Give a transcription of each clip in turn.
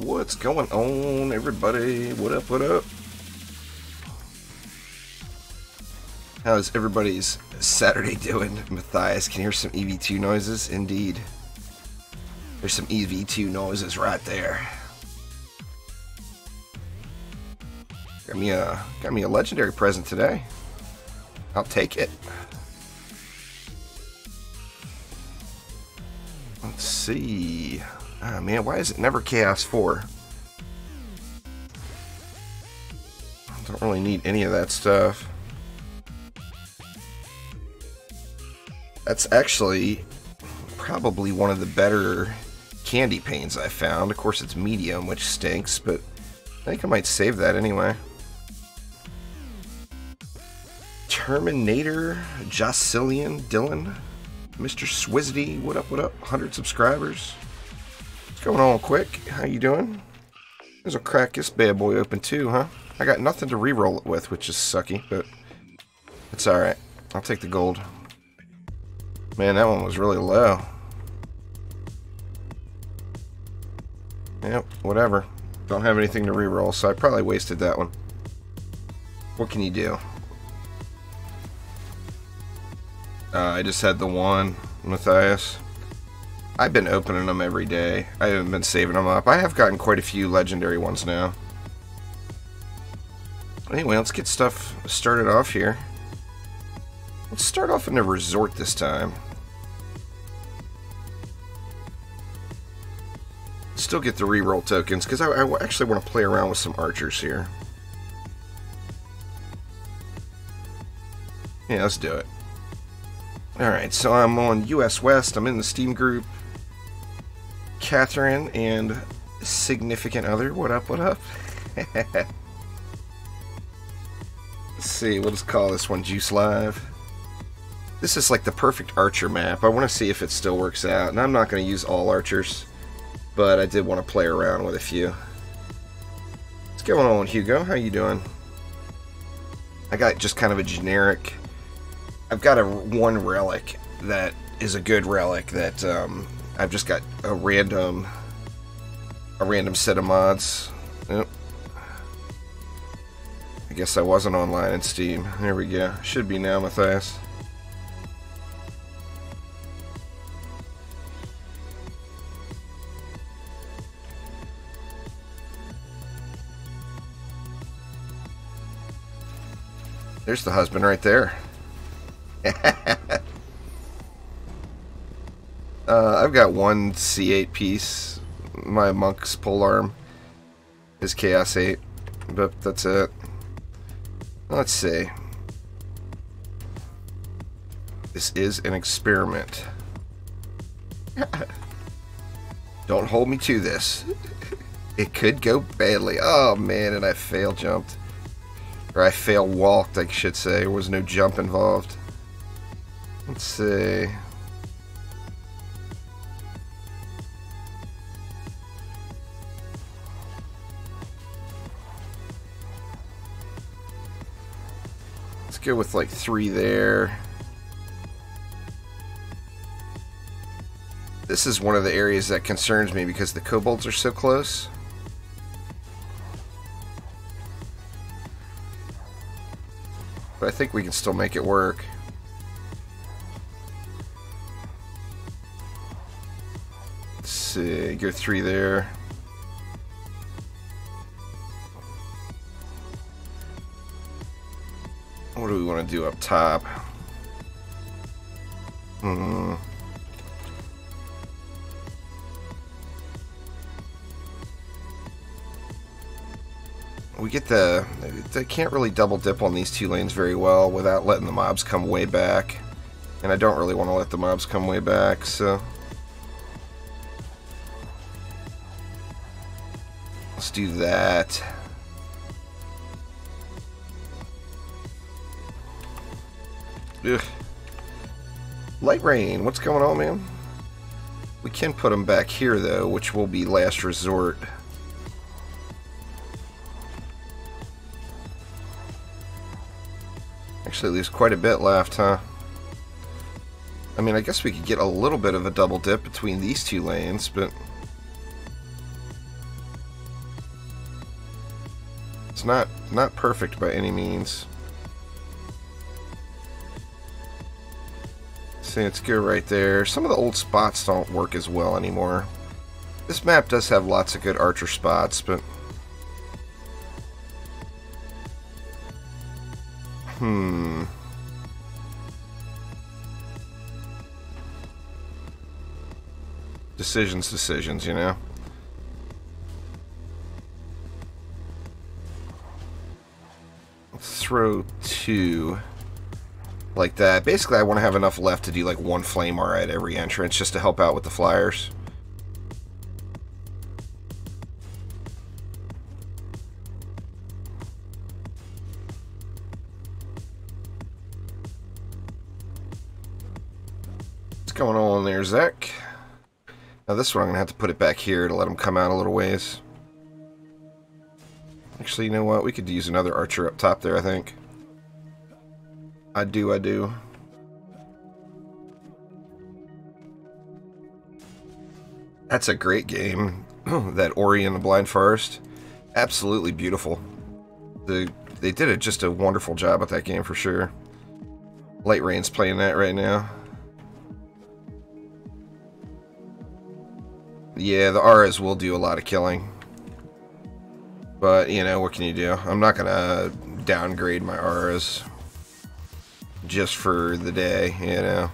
What's going on, everybody? What up, what up? How's everybody's Saturday doing? Matthias, can you hear some EV2 noises? Indeed. There's some EV2 noises right there. Got me a legendary present today. I'll take it. Let's see. Ah, man, why is it never Chaos 4? I don't really need any of that stuff. That's actually probably one of the better candy panes I found. Of course, it's medium, which stinks, but I think I might save that anyway. Terminator, Jocillian, Dylan, Mr. Swizzity, what up, what up? 100 subscribers. What's going on, Quick? How you doing? There's a crack this bad boy open too, huh? I got nothing to re-roll it with, which is sucky, but it's alright. I'll take the gold. Man, that one was really low. Yep, whatever. Don't have anything to re-roll, so I probably wasted that one. What can you do? I just had the one, Matthias. I've been opening them every day. I haven't been saving them up. I have gotten quite a few legendary ones now. Anyway, let's get stuff started off here. Let's start off in the resort this time. Still get the reroll tokens, because I actually want to play around with some archers here. Yeah, let's do it. Alright, so I'm on US West. I'm in the Steam group. Catherine and significant other. What up, what up? Let's see, we'll just call this one Juice Live. This is like the perfect archer map. I want to see if it still works out. And I'm not going to use all archers, but I did want to play around with a few. What's going on, Hugo? How you doing? I got just kind of a generic... I've got one relic that is a good relic that I've just got a random set of mods. Yep. I guess I wasn't online in Steam. There we go. Should be now, Matthias. There's the husband right there. I've got one C8 piece. My monk's polearm is Chaos 8, but that's it. Let's see. This is an experiment. Don't hold me to this. It could go badly. Oh man, and I fail jumped. Or I fail walked, I should say. There was no jump involved. Let's see. Let's go with like 3 there. This is one of the areas that concerns me because the kobolds are so close. But I think we can still make it work. Let's see, go 3 there. What do we want to do up top? We get they can't really double dip on these 2 lanes very well without letting the mobs come way back. And I don't really want to let the mobs come way back, so... let's do that. Ugh. Lightrayne, what's going on, man? We can put them back here, though, which will be last resort. Actually, there's quite a bit left, huh? I mean, I guess we could get a little bit of a double dip between these 2 lanes, but... It's not perfect by any means. See, it's good right there. Some of the old spots don't work as well anymore. This map does have lots of good archer spots, but... Decisions, you know? Let's throw 2 like that. Basically, I want to have enough left to do like 1 flame aura at every entrance just to help out with the flyers. What's going on there, Zach? Now this one I'm going to have to put it back here to let him come out a little ways. Actually, you know what? We could use another archer up top there, I think. I do. That's a great game. That Ori and the Blind Forest. Absolutely beautiful. They did just a wonderful job with that game for sure. Lightrayne's playing that right now. Yeah, the auras will do a lot of killing. But, you know, what can you do? I'm not going to downgrade my auras just for the day, you know.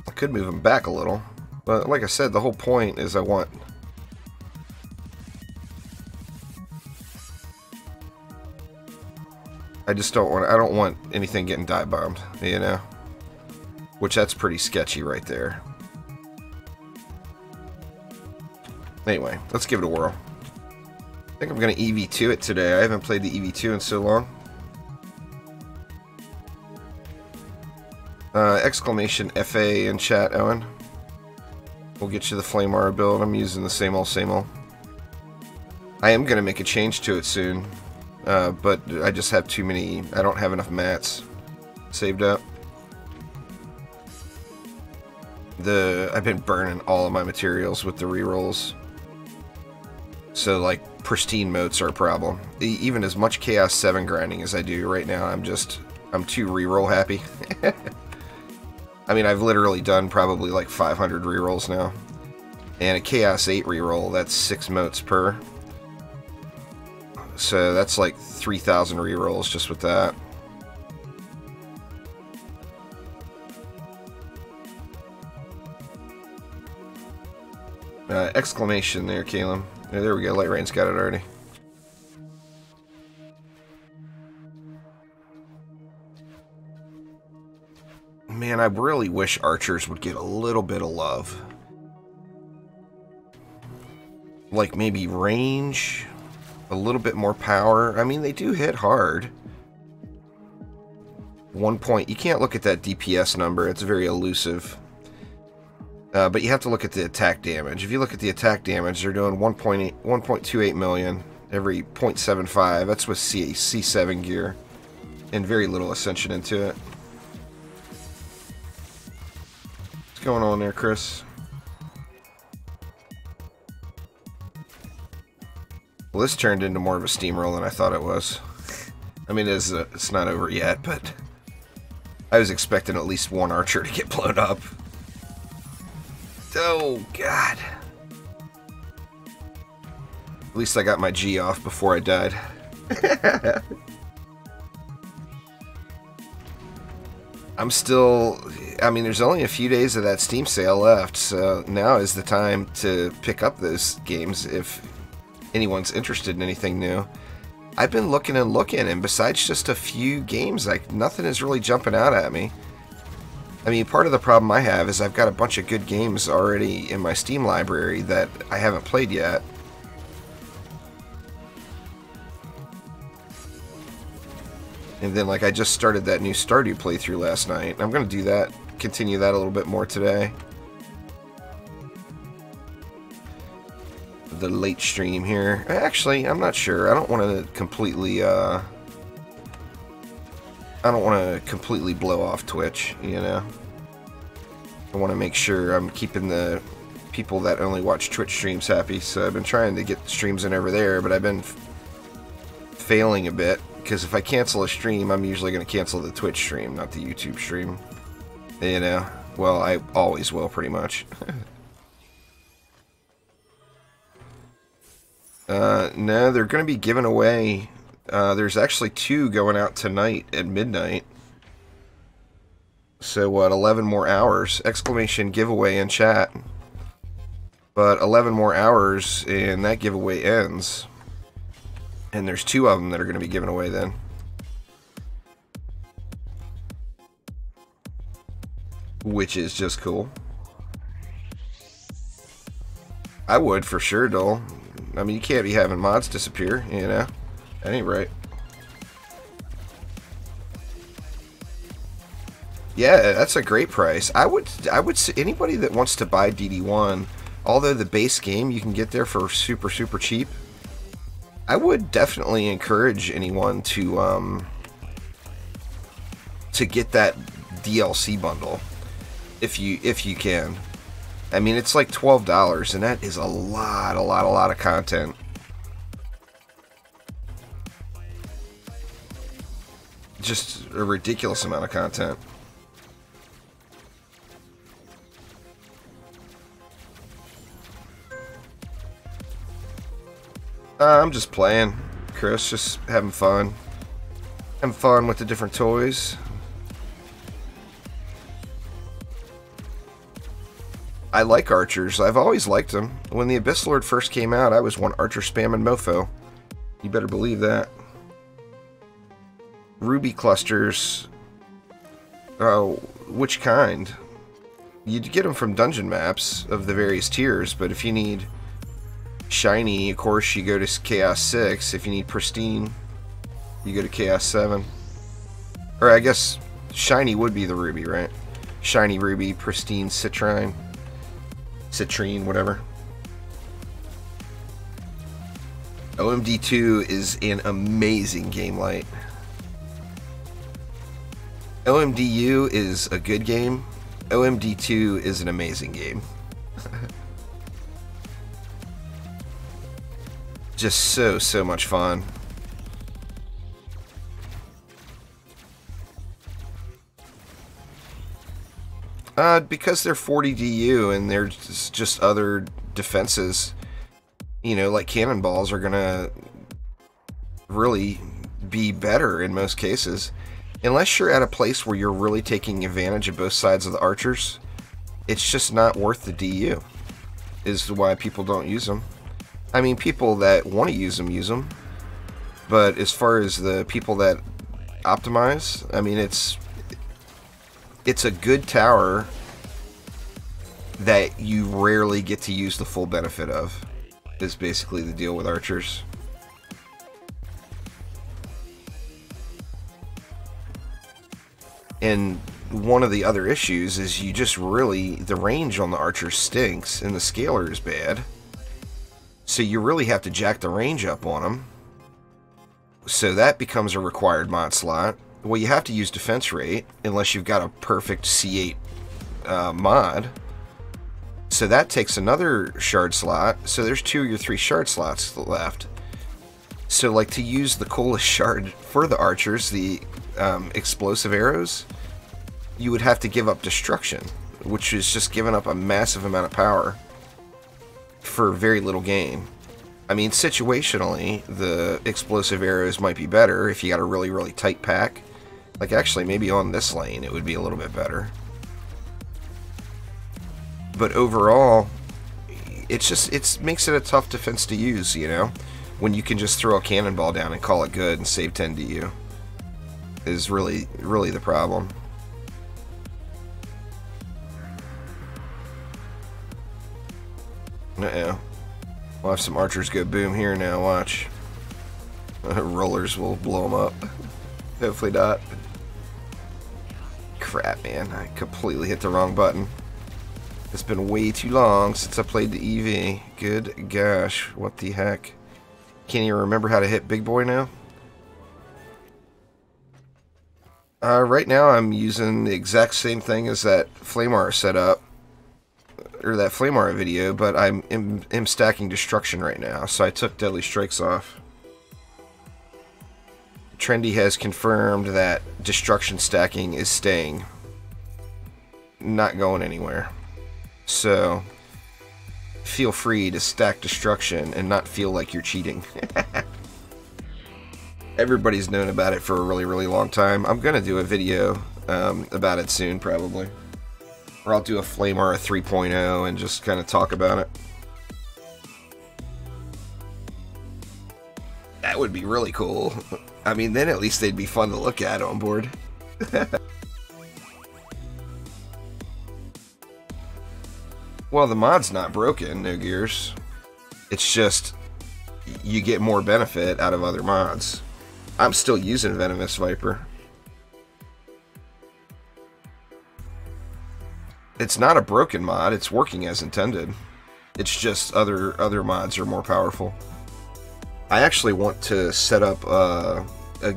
I could move them back a little. But like I said, the whole point is I don't want anything getting dive bombed, you know? Which that's pretty sketchy right there. Anyway, let's give it a whirl. I think I'm going to EV2 it today. I haven't played the EV2 in so long. Exclamation FA in chat, Owen. We'll get you the Flame Aura build. I'm using the same old, same old. I am going to make a change to it soon. But I just have too many... I don't have enough mats saved up. I've been burning all of my materials with the rerolls. So, like, pristine motes are a problem. Even as much Chaos 7 grinding as I do right now, I'm too reroll happy. I mean, I've literally done probably like 500 rerolls now. And a Chaos 8 reroll, that's 6 motes per. So that's like 3,000 rerolls just with that. Exclamation there, Caleb. Yeah, there we go. Lightrayne's got it already. Man, I really wish archers would get a little bit of love. Like maybe range, a little bit more power. I mean, they do hit hard. 1 point. You can't look at that DPS number. It's very elusive. But you have to look at the attack damage. If you look at the attack damage, they're doing 1.28 million every 0.75. That's with C7 gear. And very little ascension into it. What's going on there, Chris? Well, this turned into more of a steamroll than I thought it was. I mean, it's not over yet, but I was expecting at least one archer to get blown up. Oh, God. At least I got my G off before I died. I'm still... I mean, there's only a few days of that Steam sale left, so now is the time to pick up those games if anyone's interested in anything new. I've been looking, and besides just a few games, like, nothing is really jumping out at me. I mean, part of the problem I have is I've got a bunch of good games already in my Steam library that I haven't played yet. And then, like, I just started that new Stardew playthrough last night. I'm going to do that, continue that a little bit more today. The late stream here. Actually, I'm not sure. I don't want to completely, blow off Twitch, you know? I want to make sure I'm keeping the people that only watch Twitch streams happy, so I've been trying to get streams in over there, but I've been failing a bit, because if I cancel a stream, I'm usually going to cancel the Twitch stream, not the YouTube stream. You know, well, I always will, pretty much. No, they're going to be giving away, there's actually 2 going out tonight at midnight. So what, 11 more hours? Exclamation giveaway in chat. But 11 more hours and that giveaway ends. And there's 2 of them that are going to be given away then. Which is just cool. I would for sure, Dole. I mean, you can't be having mods disappear, you know? That ain't right. Yeah, that's a great price. I would say anybody that wants to buy DD1, although the base game you can get there for super cheap, I would definitely encourage anyone to get that DLC bundle if you can. I mean, it's like $12, and that is a lot of content. Just a ridiculous amount of content. I'm just playing, Chris, just having fun. Having fun with the different toys. I like archers. I've always liked them. When the Abyss Lord first came out, I was one archer spamming mofo. You better believe that. Ruby clusters. Oh, which kind? You'd get them from dungeon maps of the various tiers, but if you need shiny, of course, you go to Chaos 6. If you need pristine, you go to Chaos 7. Or I guess shiny would be the ruby, right? Shiny ruby, pristine citrine, whatever. OMD2 is an amazing game, Light. OMDU is a good game. OMD2 is an amazing game. Just so much fun. Because they're 40 DU and they're just other defenses, you know, like cannonballs are gonna really be better in most cases. Unless you're at a place where you're really taking advantage of both sides of the archers, it's just not worth the DU, is why people don't use them. I mean, people that want to use them, but as far as the people that optimize, I mean, it's a good tower that you rarely get to use the full benefit of, is basically the deal with archers. And one of the other issues is you just really, the range on the archer stinks and the scaler is bad. So you really have to jack the range up on them. So that becomes a required mod slot. Well, you have to use defense rate unless you've got a perfect C8 mod. So that takes another shard slot. So there's 2 of your 3 shard slots left. So like to use the coolest shard for the archers, the explosive arrows, you would have to give up destruction, which is just giving up a massive amount of power for very little gain. I mean, situationally, the explosive arrows might be better if you got a really tight pack. Like, actually, maybe on this lane it would be a little bit better. But overall, it makes it a tough defense to use, you know? When you can just throw a cannonball down and call it good and save 10 DU. Is really the problem. Uh-oh. We'll have some archers go boom here now, watch. Rollers will blow them up. Hopefully not. Crap, man. I completely hit the wrong button. It's been way too long since I played the Evie. Good gosh, what the heck. Can't even remember how to hit big boy now? Right now I'm using the exact same thing as that Flamar setup. or that flame aura video, but I am stacking destruction right now, so I took deadly strikes off. Trendy has confirmed that destruction stacking is staying, not going anywhere. So feel free to stack destruction and not feel like you're cheating. Everybody's known about it for a really, really long time. I'm gonna do a video about it soon, probably. Or I'll do a Flame Aura 3.0 and just kind of talk about it. That would be really cool. I mean, then at least they'd be fun to look at on board. Well, the mod's not broken, No Gears. It's just you get more benefit out of other mods. I'm still using Venomous Viper. It's not a broken mod, it's working as intended. It's just other mods are more powerful. I actually want to set up a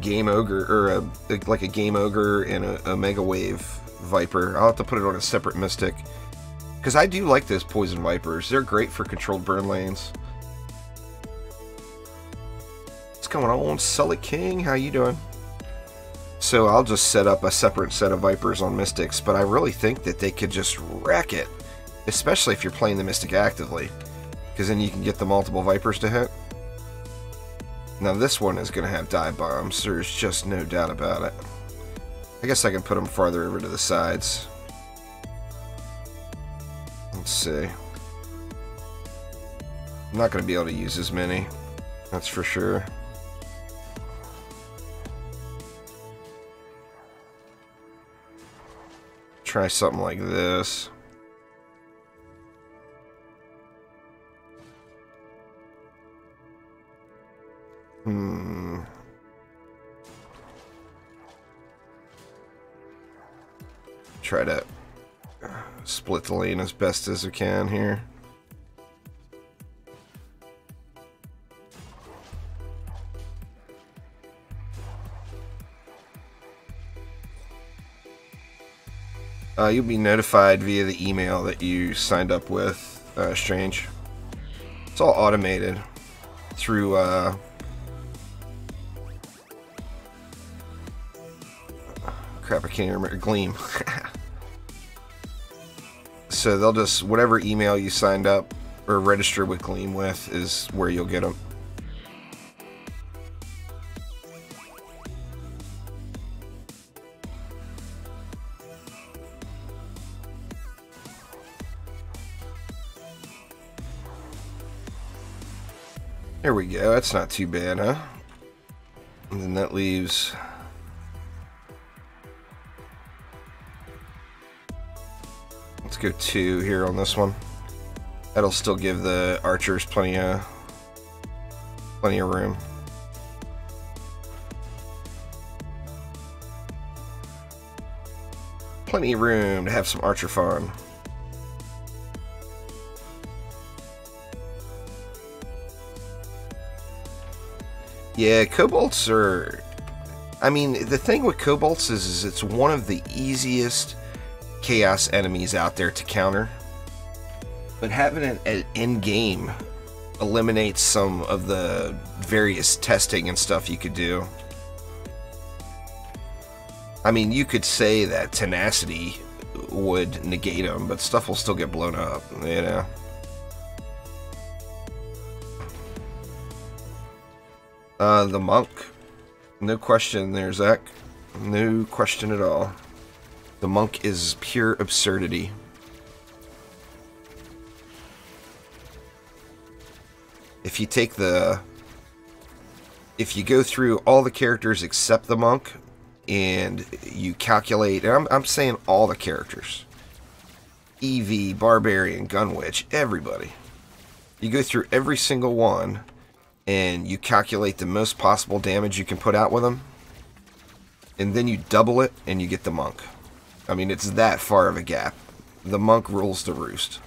Game Ogre, or like a Game Ogre and a Mega Wave Viper. I'll have to put it on a separate Mystic. Because I do like those Poison Vipers. They're great for controlled burn lanes. What's going on, Sully King? How you doing? So I'll just set up a separate set of Vipers on Mystics, but I really think that they could just wreck it. Especially if you're playing the Mystic actively. Because then you can get the multiple Vipers to hit. Now this one is going to have dive bombs. There's just no doubt about it. I guess I can put them farther over to the sides. Let's see. I'm not going to be able to use as many. That's for sure. Try something like this. Try to split the lane as best as we can here. You'll be notified via the email that you signed up with, Strange. It's all automated through crap, I can't remember. Gleam. So they'll just, whatever email you signed up or register with Gleam with is where you'll get them. There we go. That's not too bad, huh? And then that leaves... Let's go 2 here on this one. That'll still give the archers plenty of room. Plenty of room to have some archer fun. Yeah, kobolds are... I mean, the thing with kobolds is it's one of the easiest chaos enemies out there to counter. But having it at endgame eliminates some of the various testing and stuff you could do. I mean, you could say that tenacity would negate them, but stuff will still get blown up, you know? The monk. No question there, Zach. No question at all. The monk is pure absurdity. If you take the... If you go through all the characters except the monk, and you calculate... And I'm saying all the characters. Evie, Barbarian, Gunwitch, everybody. You go through every single one... and you calculate the most possible damage you can put out with them, and then you double it, and you get the monk. I mean, it's that far of a gap. The monk rules the roost.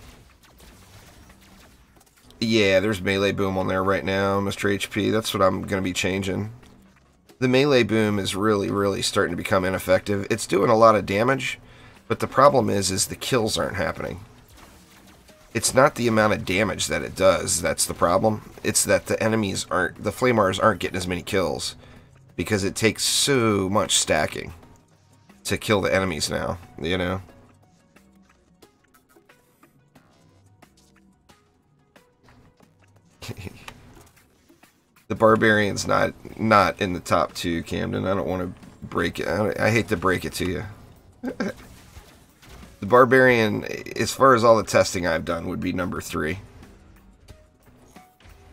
Yeah, there's melee boom on there right now, Mr. HP. That's what I'm going to be changing. The melee boom is really starting to become ineffective. It's doing a lot of damage, but the problem is the kills aren't happening. It's not the amount of damage that it does that's the problem. It's that the enemies aren't, the Flamars aren't getting as many kills because it takes so much stacking to kill the enemies now, you know? The Barbarian's not in the top 2, Camden. I don't want to break it. I hate to break it to you. The Barbarian, as far as all the testing I've done, would be number 3.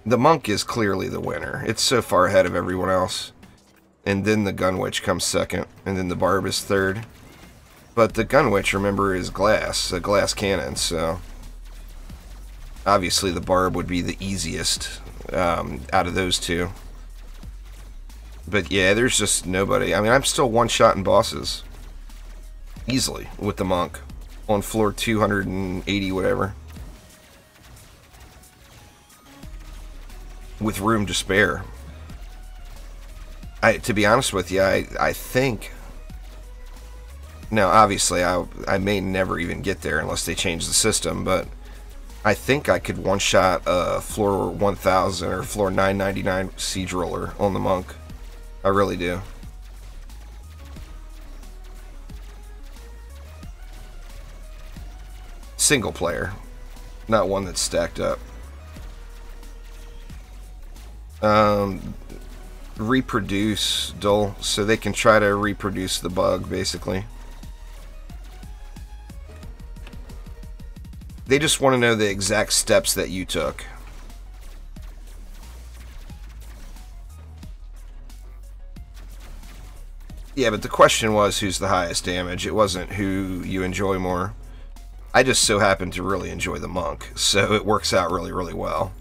The Monk is clearly the winner. It's so far ahead of everyone else. And then the Gunwitch comes second, and then the Barb is third. But the Gunwitch, remember, is glass, a glass cannon, so obviously the Barb would be the easiest out of those two. But yeah, there's just nobody. I mean, I'm still one-shotting bosses easily with the Monk on floor 280, whatever, with room to spare. To be honest with you, I think, now obviously I may never even get there unless they change the system, but I think I could one-shot a floor 1000 or floor 999 siege roller on the Monk. I really do. Single player, not one that's stacked up. Reproduce dull, so they can try to reproduce the bug, basically. They just want to know the exact steps that you took. Yeah, but the question was who's the highest damage. It wasn't who you enjoy more. I just so happen to really enjoy the Monk, so it works out really, really well.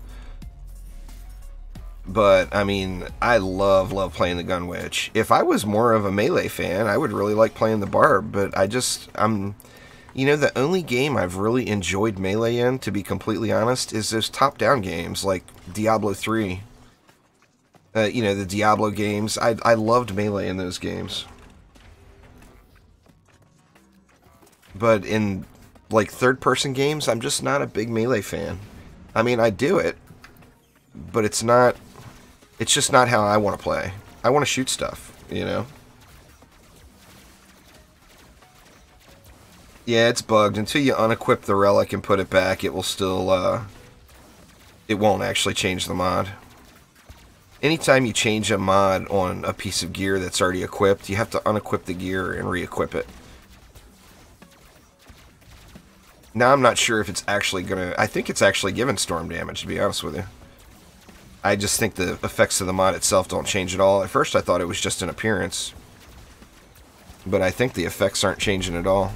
But, I mean, I love playing the Gunwitch. If I was more of a melee fan, I would really like playing the Barb, but you know, the only game I've really enjoyed melee in, to be completely honest, is those top-down games like Diablo 3. You know, the Diablo games. I loved melee in those games. But in, like, third-person games, I'm just not a big melee fan. I mean, I do it, but it's just not how I want to play. I want to shoot stuff, you know? Yeah, it's bugged. Until you unequip the relic and put it back, it will still, it won't actually change the mod. Anytime you change a mod on a piece of gear that's already equipped, you have to unequip the gear and re-equip it. Now, I'm not sure if it's actually gonna... I think it's actually giving storm damage, to be honest with you. I just think the effects of the mod itself don't change at all. At first, I thought it was just an appearance. But I think the effects aren't changing at all.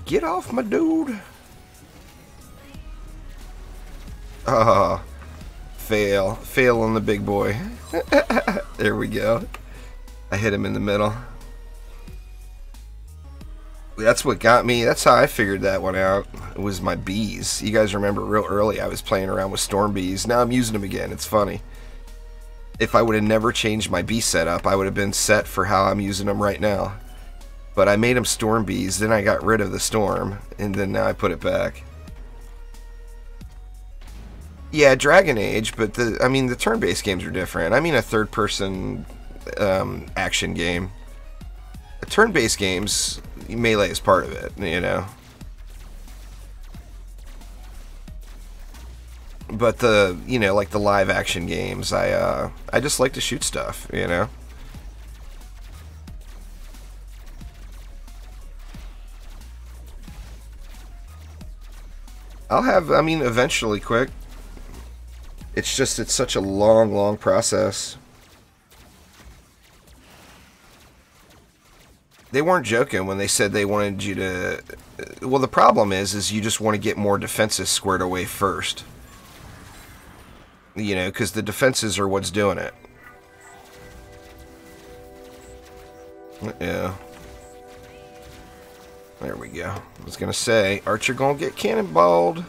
Get off my dude. Ah, fail. Fail on the big boy. There we go. I hit him in the middle. That's what got me. That's how I figured that one out. It was my bees. You guys remember real early I was playing around with storm bees. Now I'm using them again. It's funny. If I would have never changed my bee setup, I would have been set for how I'm using them right now. But I made them storm bees, then I got rid of the storm, and then now I put it back. Yeah, Dragon Age, but I mean, the turn-based games are different. I mean, a third-person action game. Turn-based games, melee is part of it, you know. But you know, like the live-action games, I just like to shoot stuff, you know. I'll have, I mean, eventually, quick. It's just, it's such a long process. They weren't joking when they said they wanted you to... Well, the problem is you just want to get more defenses squared away first. You know, because the defenses are what's doing it. Yeah. There we go. I was gonna say, Archer gonna get cannonballed.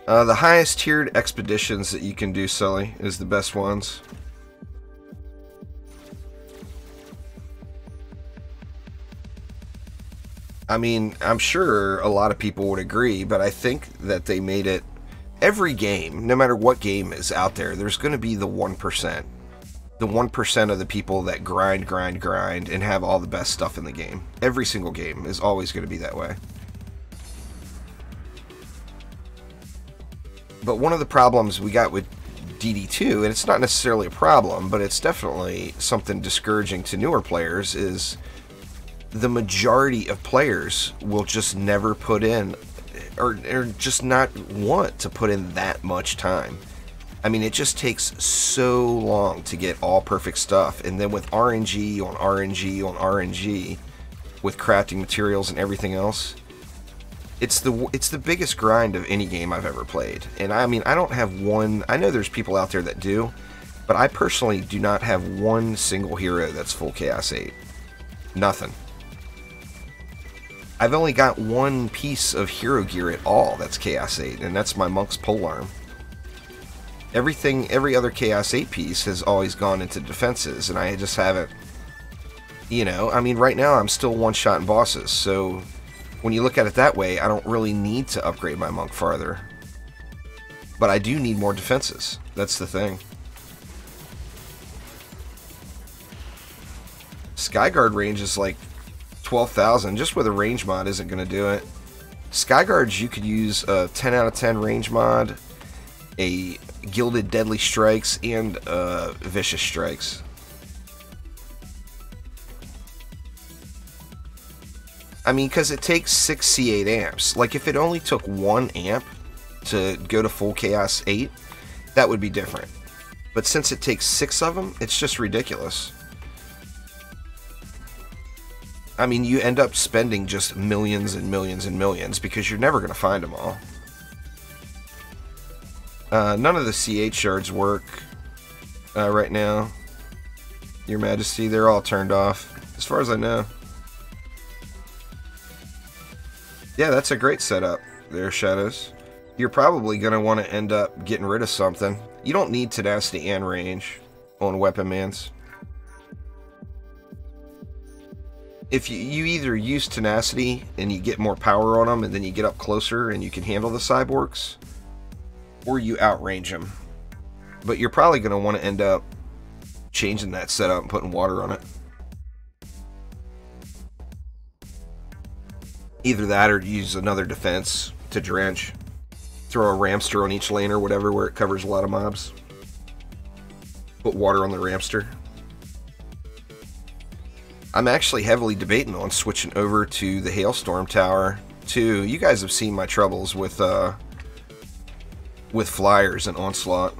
The highest tiered expeditions that you can do, Sully, is the best ones. I mean, I'm sure a lot of people would agree, but I think that they made it... Every game, no matter what game is out there, there's going to be the 1%. The 1% of the people that grind, and have all the best stuff in the game. Every single game is always going to be that way. But one of the problems we got with DD2, and it's not necessarily a problem, but it's definitely something discouraging to newer players, is the majority of players will just never put in, or just not want to put in that much time. I mean, it just takes so long to get all perfect stuff, and then with RNG on RNG on RNG, with crafting materials and everything else, it's the biggest grind of any game I've ever played. And I mean, I don't have one... I know there's people out there that do, but I personally do not have one single hero that's full Chaos 8. Nothing. I've only got one piece of hero gear at all that's Chaos 8, and that's my Monk's Polearm. Every other Chaos 8 piece has always gone into defenses, and I just haven't... You know, I mean, right now I'm still one-shotting bosses, so... When you look at it that way, I don't really need to upgrade my monk farther. But I do need more defenses. That's the thing. Skyguard range is like 12,000. Just with a range mod isn't going to do it. Skyguards, you could use a 10 out of 10 range mod, a Gilded Deadly Strikes, and Vicious Strikes. I mean, because it takes 6 C8 amps. Like, if it only took 1 amp to go to full Chaos 8, that would be different. But since it takes 6 of them, it's just ridiculous. I mean, you end up spending just millions and millions and millions because you're never going to find them all. None of the C8 shards work right now. Your Majesty, they're all turned off, as far as I know. Yeah, that's a great setup there, Shadows. You're probably going to want to end up getting rid of something. You don't need tenacity and range on weapon mans. If you either use tenacity and you get more power on them and then you get up closer and you can handle the cyborgs, or you outrange them. But you're probably going to want to end up changing that setup and putting water on it. Either that or use another defense to drench. Throw a Ramster on each lane or whatever where it covers a lot of mobs. Put water on the Ramster. I'm actually heavily debating on switching over to the Hailstorm Tower too. You guys have seen my troubles with flyers and Onslaught.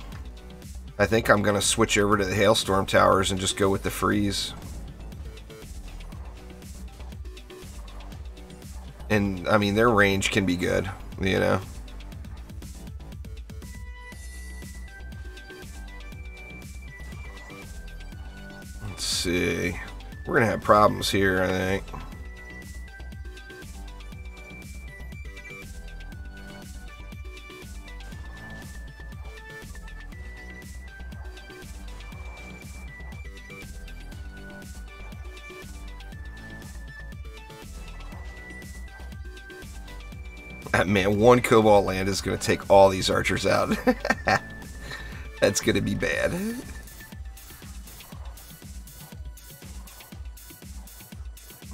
I think I'm going to switch over to the Hailstorm Towers and just go with the freeze. And, I mean, their range can be good, you know. Let's see. We're going to have problems here, I think. Man, one Kobold land is going to take all these archers out. That's going to be bad.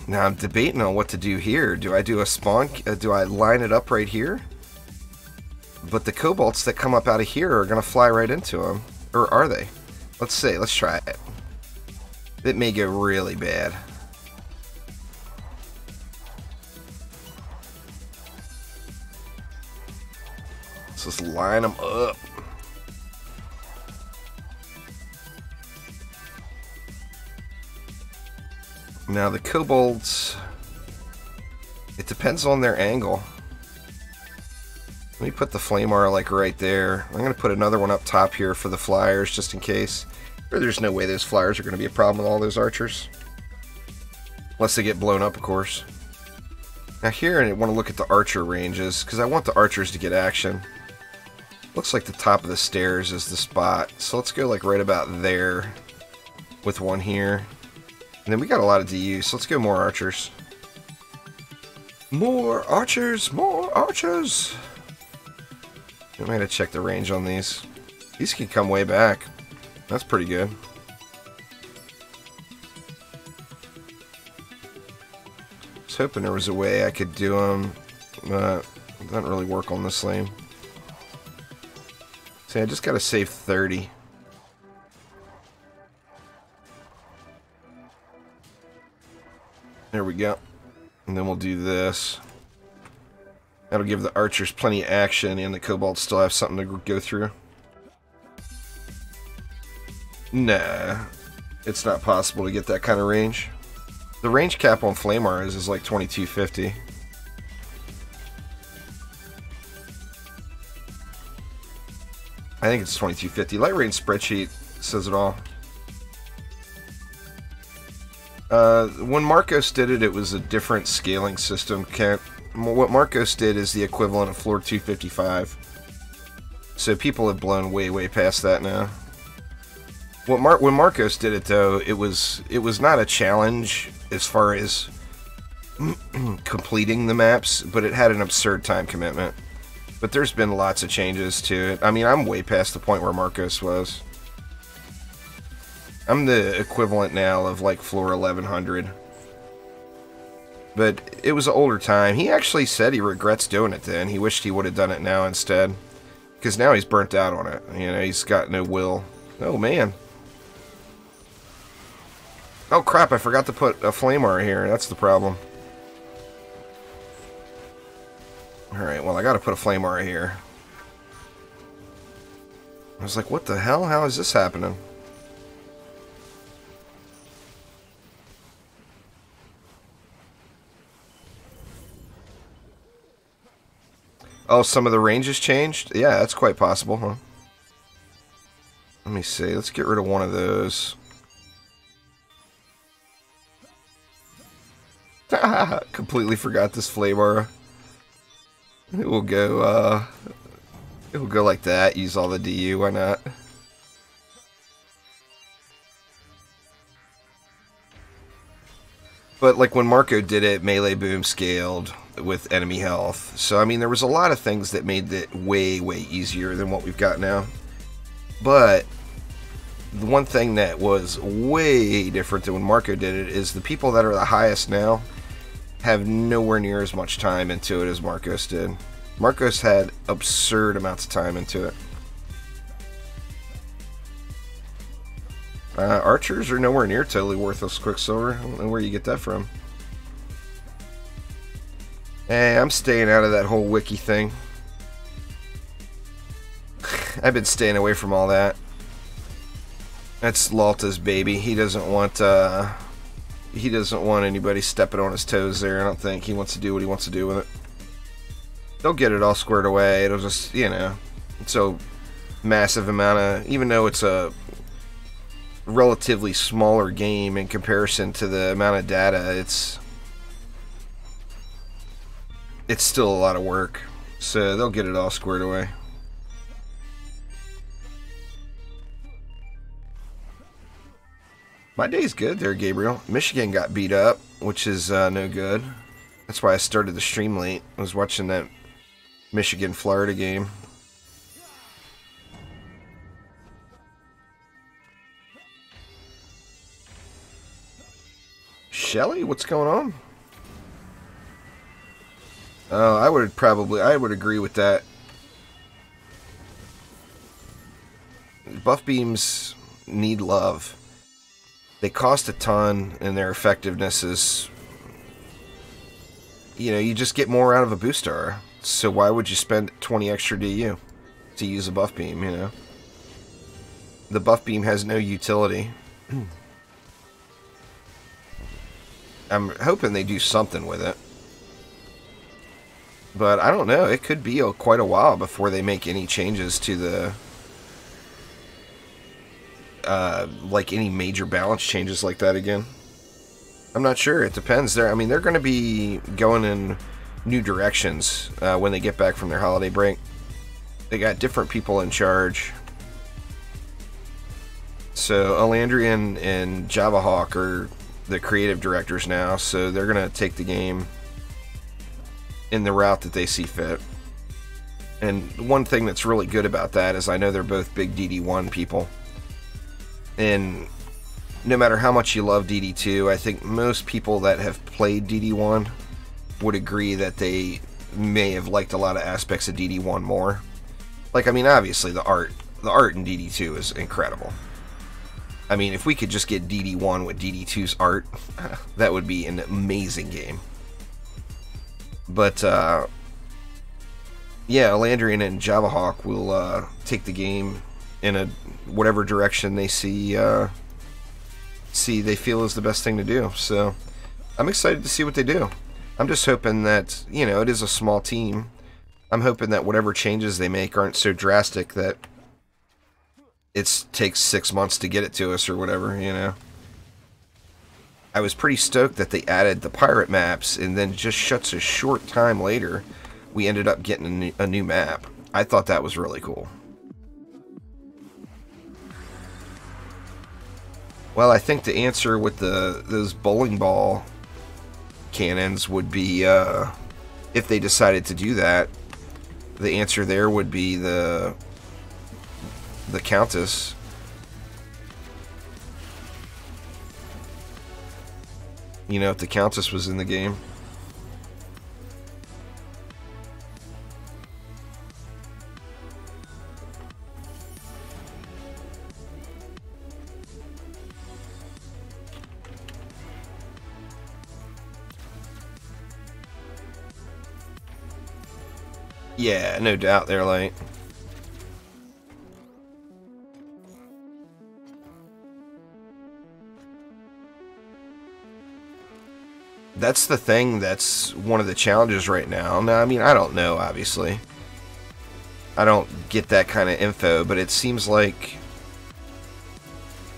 Now I'm debating on what to do here. Do I do a spawn? Do I line it up right here? But the Kobolds that come up out of here are going to fly right into them. Or are they? Let's see. Let's try it. It may get really bad. Let's just line them up. Now the Kobolds, it depends on their angle. Let me put the flame arrow like right there. I'm going to put another one up top here for the flyers just in case. Or there's no way those flyers are going to be a problem with all those archers. Unless they get blown up, of course. Now here I want to look at the archer ranges because I want the archers to get action. Looks like the top of the stairs is the spot. So let's go like right about there with one here. And then we got a lot of DU, so let's go more archers. More archers! More archers! I'm going to check the range on these. These can come way back. That's pretty good. I was hoping there was a way I could do them, but it doesn't really work on this lane. See, I just got to save 30. There we go. And then we'll do this. That'll give the archers plenty of action, and the Kobolds still have something to go through. Nah, it's not possible to get that kind of range. The range cap on flame arrows is like 2250. I think it's 2250. Lightrayne spreadsheet says it all. When Marcos did it, it was a different scaling system. What Marcos did is the equivalent of floor 255. So people have blown way past that now. When Marcos did it, though, it was not a challenge as far as completing the maps, but it had an absurd time commitment. But there's been lots of changes to it. I mean, I'm way past the point where Marcos was. I'm the equivalent now of like floor 1100. But it was an older time. He actually said he regrets doing it then. He wished he would have done it now instead. Because now he's burnt out on it. You know, he's got no will. Oh, man. Oh, crap. I forgot to put a flame arrow here. That's the problem. Alright, well, I gotta put a flame arrow here. I was like, what the hell? How is this happening? Oh, some of the ranges changed? Yeah, that's quite possible, huh? Let me see. Let's get rid of one of those. Completely forgot this flame arrow. It will go like that. Use all the DU, why not? But like when Marco did it, melee boom scaled with enemy health. So I mean, there was a lot of things that made it way easier than what we've got now. But the one thing that was way different than when Marco did it is the people that are the highest now have nowhere near as much time into it as Marcos did. Marcos had absurd amounts of time into it. Archers are nowhere near totally worthless Quicksilver. I don't know where you get that from. Hey, I'm staying out of that whole wiki thing. I've been staying away from all that. That's Lalta's baby. He doesn't want anybody stepping on his toes there. I don't think he wants to do what he wants to do with it. They'll get it all squared away. It'll just, you know, it's a massive amount of, even though it's a relatively smaller game in comparison to the amount of data, it's still a lot of work. So they'll get it all squared away. My day's good there, Gabriel. Michigan got beat up, which is no good. That's why I started the stream late. I was watching that Michigan-Florida game. Shelly, what's going on? Oh, I would agree with that. Buff beams need love. They cost a ton, and their effectiveness is, you know, you just get more out of a booster. So why would you spend 20 extra DU to use a buff beam, you know? The buff beam has no utility. I'm hoping they do something with it. But I don't know. It could be quite a while before they make any changes to the... like any major balance changes like that again. I'm not sure. It depends. I mean, they're going to be going in new directions when they get back from their holiday break. They got different people in charge. So Alandrian and Javahawk are the creative directors now, so they're going to take the game in the route that they see fit. And one thing that's really good about that is I know they're both big DD1 people. And no matter how much you love DD2, I think most people that have played DD1 would agree that they may have liked a lot of aspects of DD1 more. Like, I mean, obviously the art in DD2 is incredible. I mean, if we could just get DD1 with DD2's art, that would be an amazing game. But, yeah, Alandrian and Javahawk will take the game in a whatever direction they see they feel is the best thing to do. So, I'm excited to see what they do. I'm just hoping that, you know, it is a small team. I'm hoping that whatever changes they make aren't so drastic that it takes 6 months to get it to us or whatever, you know. I was pretty stoked that they added the pirate maps, and then just such a short time later, we ended up getting a new map. I thought that was really cool. Well, I think the answer with those bowling ball cannons would be, if they decided to do that, the answer there would be the Countess. You know, if the Countess was in the game. Yeah, no doubt they're like... That's the thing that's one of the challenges right now. Now, I mean, I don't know, obviously. I don't get that kind of info, but it seems like...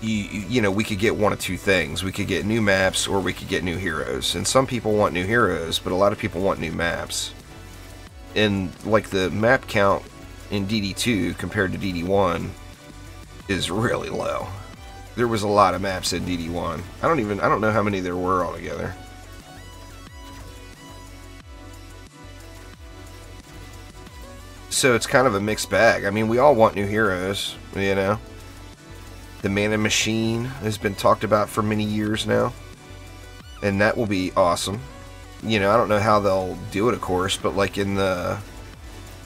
You know, we could get one of two things. We could get new maps, or we could get new heroes. And some people want new heroes, but a lot of people want new maps. And, like, the map count in DD2 compared to DD1 is really low. There was a lot of maps in DD1. I don't know how many there were altogether. So it's kind of a mixed bag. I mean, we all want new heroes, you know. The Mana Machine has been talked about for many years now. And that will be awesome. You know, I don't know how they'll do it, of course, but like in the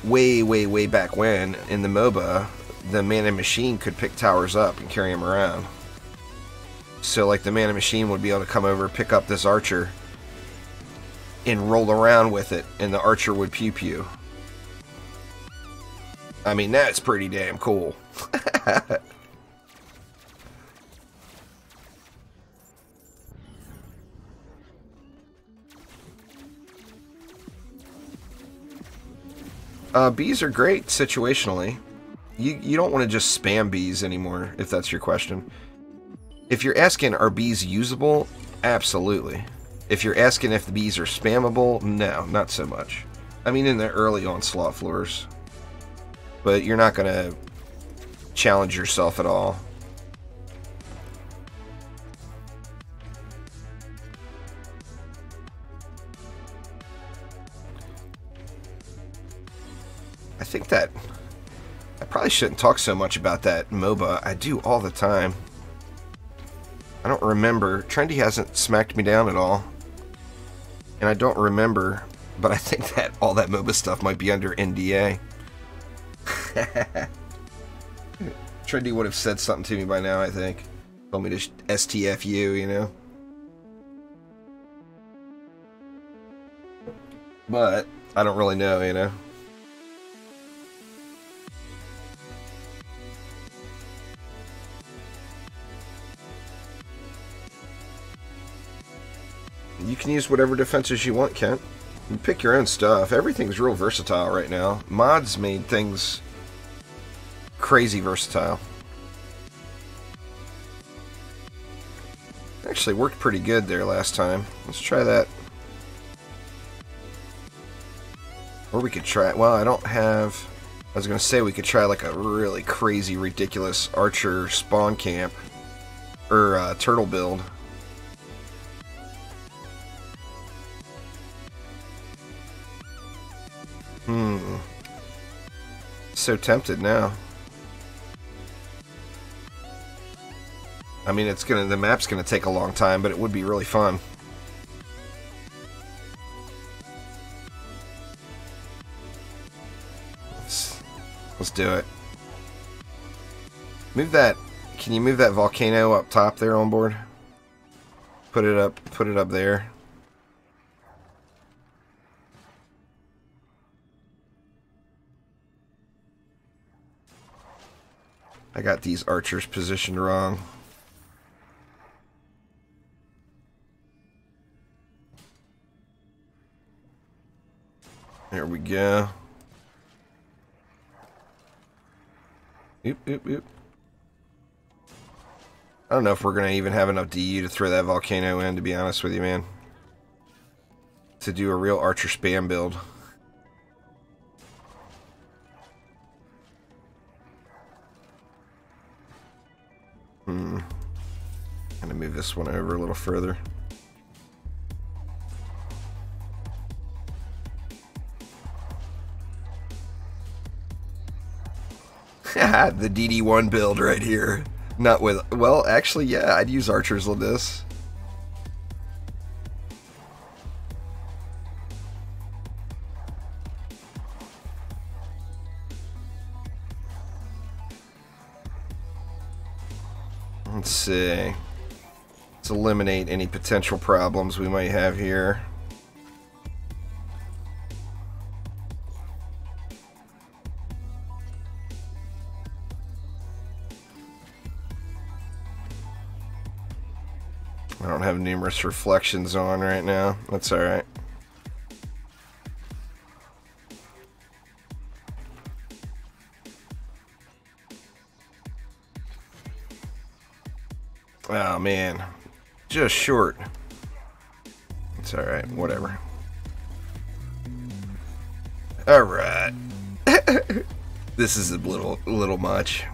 way back when, in the MOBA, the Mana Machine could pick towers up and carry them around. So like the Mana Machine would be able to come over, pick up this archer, and roll around with it, and the archer would pew pew. I mean, that's pretty damn cool. Bees are great situationally. You don't want to just spam bees anymore, if that's your question. If you're asking, are bees usable? Absolutely. If you're asking if the bees are spammable, no, not so much. I mean, in the early onslaught floors. But you're not going to challenge yourself at all. I think that I probably shouldn't talk so much about that MOBA. I do all the time. I don't remember. Trendy hasn't smacked me down at all. And I don't remember, but I think that all that MOBA stuff might be under NDA. Trendy would have said something to me by now, I think. Told me to STFU, you know? But I don't really know, you know? You can use whatever defenses you want, Kent. You pick your own stuff. Everything's real versatile right now. Mods made things crazy versatile. Actually worked pretty good there last time. Let's try that. Or we could try... Well, I don't have... I was going to say we could try like a really crazy, ridiculous archer spawn camp. Or turtle build. So tempted now. I mean, the map's gonna take a long time, but it would be really fun. Let's do it. Move that. Can you move that volcano up top there on board? Put it up there. I got these archers positioned wrong. There we go. Oop, oop, oop. I don't know if we're going to even have enough DU to throw that volcano in, to be honest with you, man. To do a real archer spam build. Gonna move this one over a little further. The DD1 build right here. Not with... Well, actually, yeah, I'd use archers with this. Let's see. Let's eliminate any potential problems we might have here. I don't have numerous reflections on right now. That's alright. Oh man, just short. It's alright, whatever. Alright. This is a little much.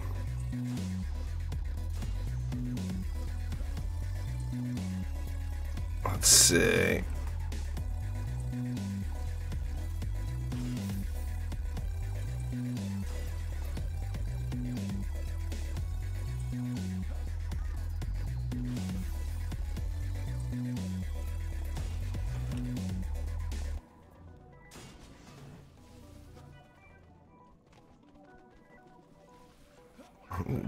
Let's see.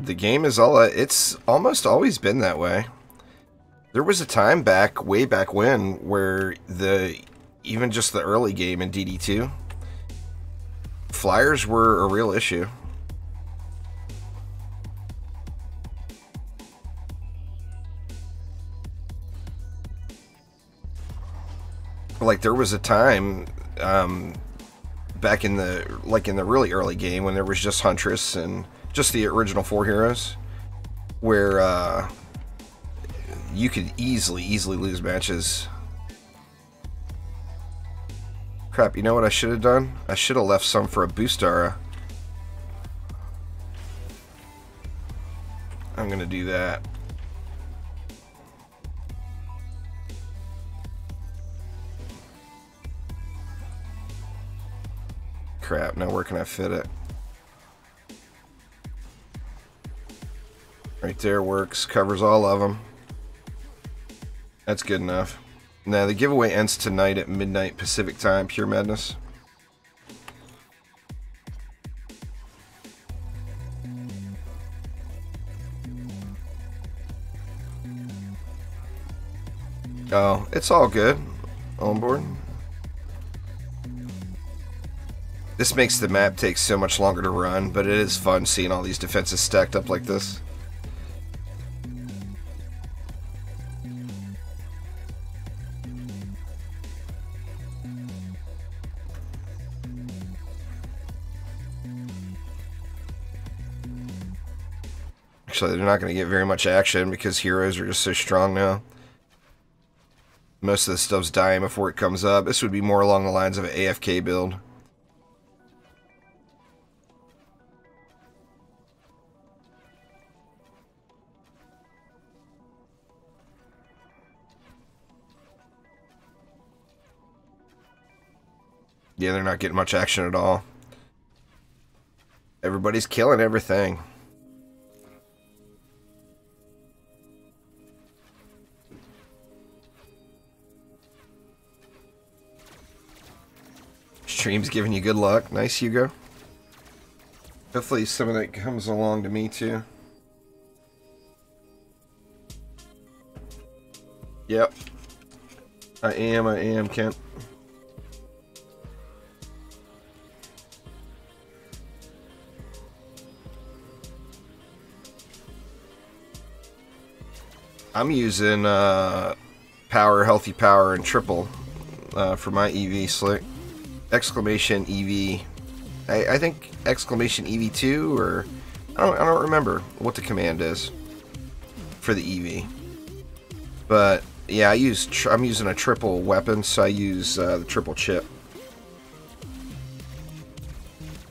The game is it's almost always been that way. There was a time way back when, where even just the early game in DD2, flyers were a real issue. Like there was a time, back in the really early game when there was just Huntress and just the original 4 heroes, where you could easily lose matches. Crap, you know what I should have done? I should have left some for a Boostara. I'm gonna do that. Crap, now where can I fit it? Right there works, covers all of them. That's good enough. Now, the giveaway ends tonight at midnight Pacific time, pure madness. Oh, it's all good. On board. This makes the map take so much longer to run, but it is fun seeing all these defenses stacked up like this. Actually, they're not going to get very much action because heroes are just so strong now. Most of the stuff's dying before it comes up. This would be more along the lines of an AFK build. Yeah, they're not getting much action at all. Everybody's killing everything. Stream's giving you good luck. Nice, Hugo. Hopefully some of that comes along to me too. Yep. I am, Kent. I'm using healthy power, and triple for my Evie slick. Exclamation Evie. I think exclamation EV2, or I don't remember what the command is for the Evie. But yeah, I'm using a triple weapon, so I use the triple chip.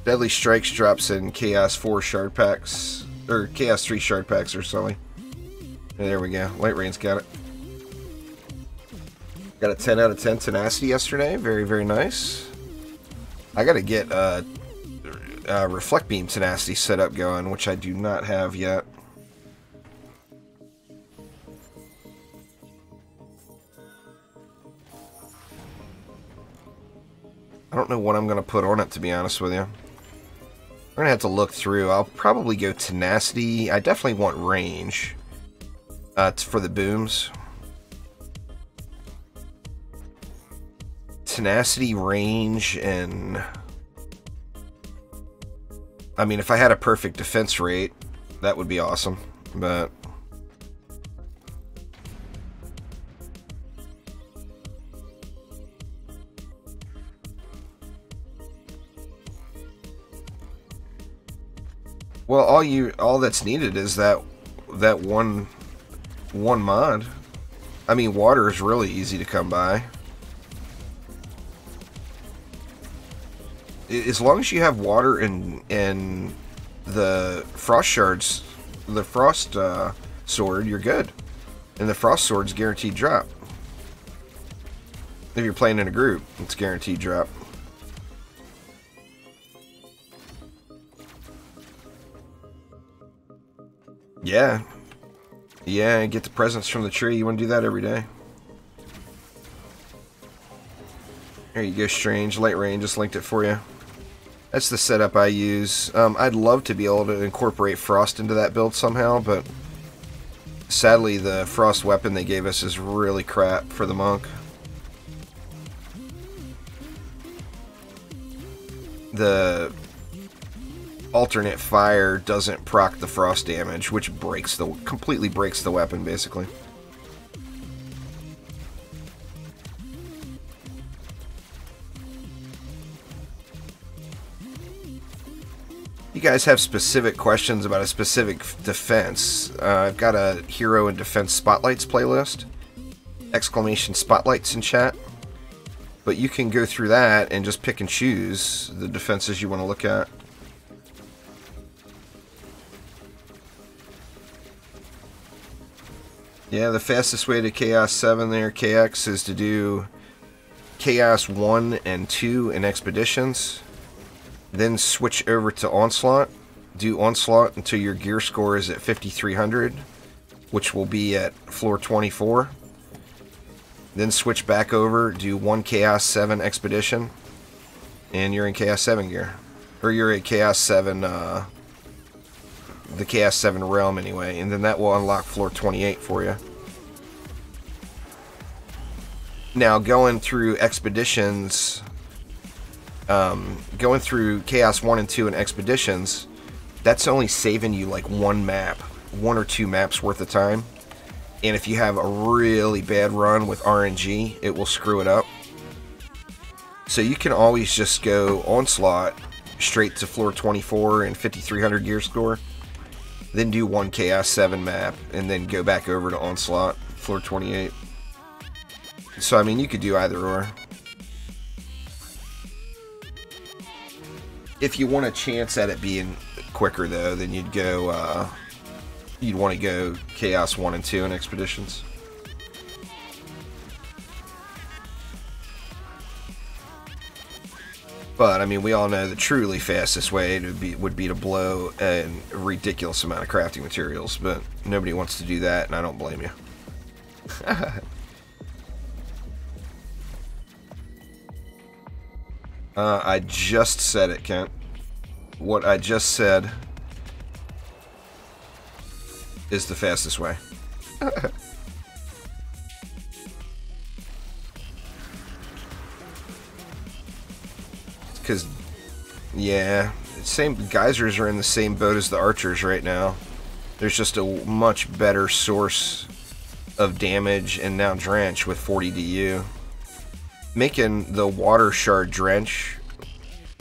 Deadly Strikes drops in Chaos 4 shard packs, or Chaos 3 shard packs or something. And there we go. Lightrayne's got it. Got a 10 out of 10 tenacity yesterday. Very, very nice. I gotta get reflect beam tenacity set up going, which I do not have yet. I don't know what I'm gonna put on it, to be honest with you. I'm gonna have to look through. I'll probably go tenacity. I definitely want range for the booms. Tenacity, range, and I mean, if I had a perfect defense rate, that would be awesome, but well, all that's needed is that one mod. I mean, water is really easy to come by. As long as you have water and the frost shards, the frost sword, you're good. And the frost sword's guaranteed drop. If you're playing in a group, it's guaranteed drop. Yeah. Yeah, get the presents from the tree. You want to do that every day. There you go, Strange. Lightrayne just linked it for you. That's the setup I use. I'd love to be able to incorporate Frost into that build somehow, but sadly the Frost weapon they gave us is really crap for the monk. The alternate fire doesn't proc the frost damage, which completely breaks the weapon, basically. You guys have specific questions about a specific defense, I've got a hero and defense spotlights playlist. Exclamation spotlights in chat. But you can go through that and just pick and choose the defenses you want to look at. Yeah, the fastest way to Chaos 7 there, KX, is to do Chaos 1 and 2 in Expeditions. Then switch over to Onslaught. Do Onslaught until your gear score is at 5,300, which will be at floor 24. Then switch back over, do 1 Chaos 7 Expedition, and you're in Chaos 7 gear. Or you're at Chaos 7, the Chaos 7 realm anyway, and then that will unlock floor 28 for you. Now, going through Expeditions, going through Chaos 1 and 2 in Expeditions, that's only saving you like one or two maps worth of time. And if you have a really bad run with RNG, it will screw it up. So you can always just go Onslaught straight to floor 24 and 5,300 gear score. then do one Chaos 7 map, and then go back over to Onslaught, floor 28. So, I mean, you could do either or. If you want a chance at it being quicker, though, then you'd go, you'd want to go Chaos 1 and 2 in Expeditions. But, I mean, we all know the truly fastest way would be to blow a ridiculous amount of crafting materials, but nobody wants to do that, and I don't blame you. I just said it, Kent. What I just said is the fastest way. Because, yeah, geysers are in the same boat as the archers right now. There's just a much better source of damage and now drench with 40 DU. Making the water shard drench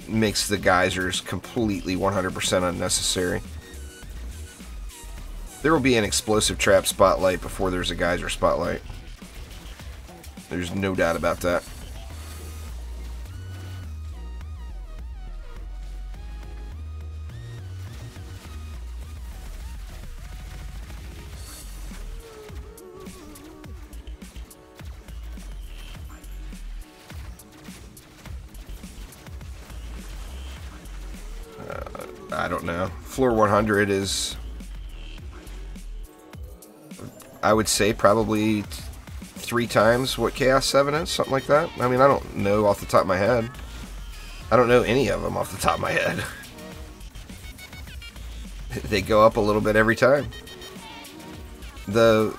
makes the geysers completely 100% unnecessary. There will be an explosive trap spotlight before there's a geyser spotlight. There's no doubt about that. I don't know. Floor 100 is, I would say, probably 3 times what Chaos 7 is, something like that. I mean, I don't know off the top of my head. I don't know any of them off the top of my head. They go up a little bit every time. The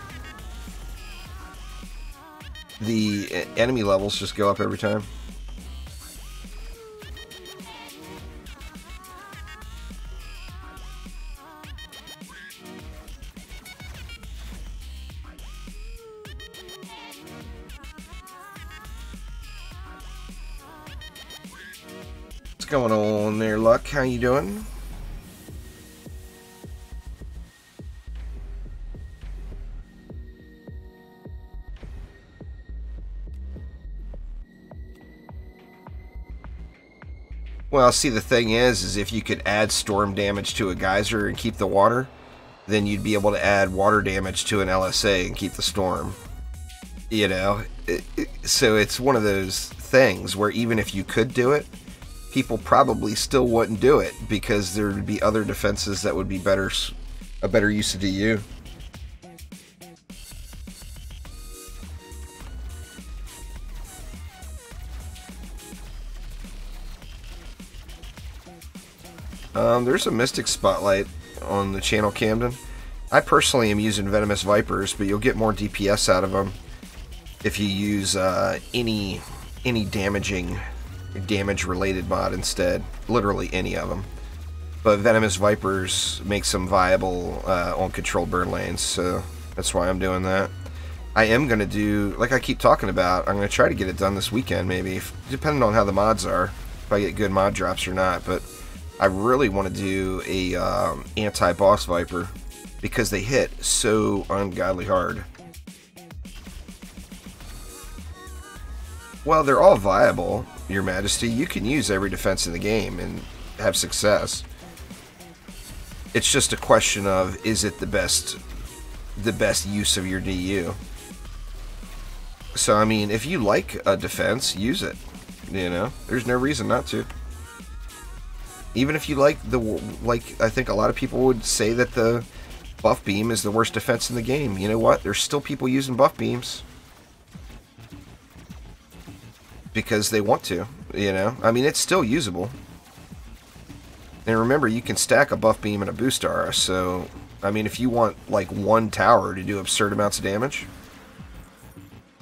enemy levels just go up every time. What's going on there, Luck? How you doing? Well, see, the thing is if you could add storm damage to a geyser and keep the water, then you'd be able to add water damage to an LSA and keep the storm. You know? So it's one of those things where even if you could do it, people probably still wouldn't do it because there would be other defenses that would be a better use of DU. There's a Mystic Spotlight on the channel, Camden. I personally am using Venomous Vipers, but you'll get more DPS out of them if you use any damage-related mod instead. Literally any of them. But Venomous Vipers makes them viable on controlled burn lanes, so that's why I'm doing that. I am going to do, like I keep talking about, I'm going to try to get it done this weekend, maybe, depending on how the mods are, if I get good mod drops or not, but I really want to do a anti-boss Viper, because they hit so ungodly hard. Well, they're all viable, Your Majesty. You can use every defense in the game and have success. It's just a question of, is it the best use of your DU? So, I mean, if you like a defense, use it. You know, there's no reason not to. Even if you like I think a lot of people would say that the buff beam is the worst defense in the game. You know what? There's still people using buff beams because they want to, you know? I mean, it's still usable. And remember, you can stack a buff beam and a boost aura, so, I mean, if you want, like, one tower to do absurd amounts of damage,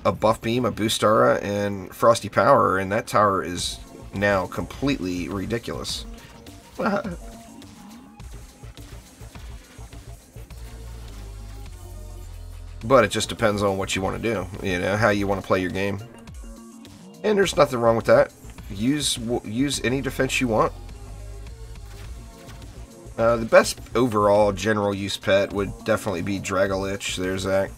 a buff beam, a boost aura, and frosty power, and that tower is now completely ridiculous. But it just depends on what you want to do, you know, how you want to play your game. And there's nothing wrong with that. Use any defense you want. The best overall general use pet would definitely be Dragolich. There's that.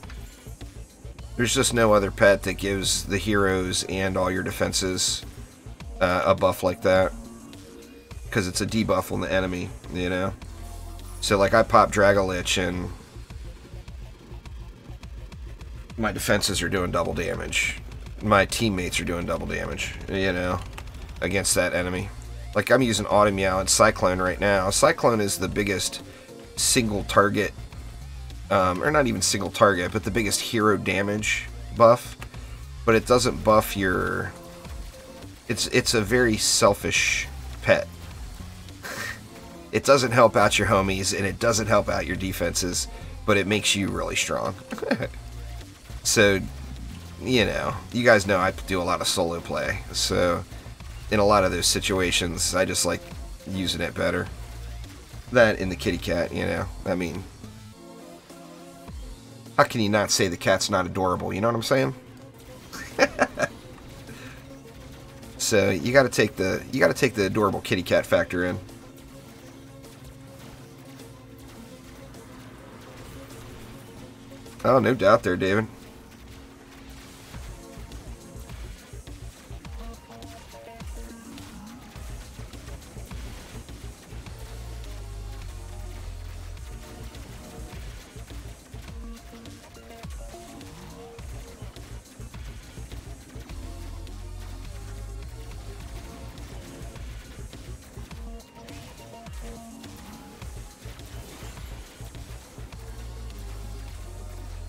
There's just no other pet that gives the heroes and all your defenses a buff like that. Because it's a debuff on the enemy, you know? So, like, I pop Dragolich and my defenses are doing double damage. My teammates are doing double damage, you know, against that enemy. Like, I'm using Automeow and Cyclone right now. Cyclone is the biggest single target, or not even single target, but the biggest hero damage buff. But it doesn't buff your... It's a very selfish pet. It doesn't help out your homies, and it doesn't help out your defenses, but it makes you really strong. So, you know, you guys know I do a lot of solo play, so in a lot of those situations, I just like using it better. That in the kitty cat, you know, I mean, how can you not say the cat's not adorable, you know what I'm saying? So, you gotta take the adorable kitty cat factor in. Oh, no doubt there, David.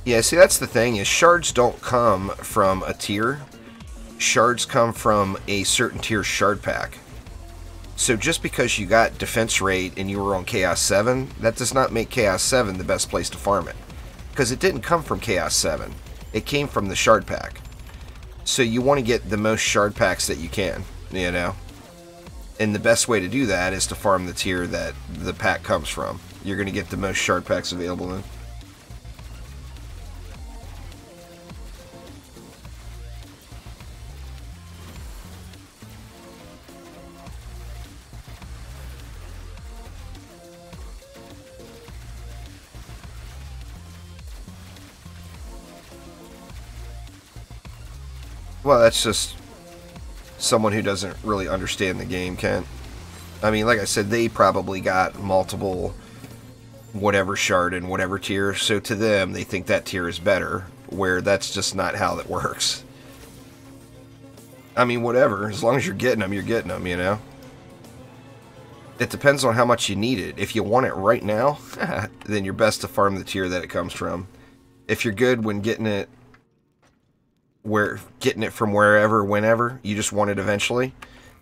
Yeah, see, that's the thing, is shards don't come from a tier. Shards come from a certain tier shard pack. So just because you got defense rate and you were on Chaos 7, that does not make Chaos 7 the best place to farm it. Because it didn't come from Chaos 7. It came from the shard pack. So you want to get the most shard packs that you can, you know? And the best way to do that is to farm the tier that the pack comes from. You're going to get the most shard packs available in. Well, that's just someone who doesn't really understand the game, Kent. I mean, like I said, they probably got multiple whatever shard in whatever tier, so to them, they think that tier is better, where that's just not how that works. I mean, whatever. As long as you're getting them, you know? It depends on how much you need it. If you want it right now, then you're best to farm the tier that it comes from. If you're good when getting it from wherever, whenever, you just want it eventually,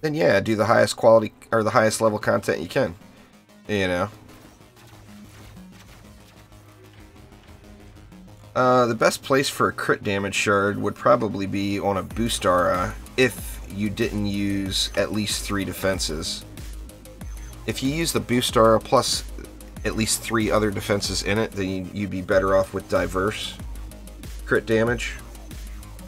then yeah, do the highest quality or the highest level content you can, you know. The best place for a crit damage shard would probably be on a boost aura if you didn't use at least 3 defenses. If you use the boost aura plus at least 3 other defenses in it, then you'd be better off with diverse crit damage.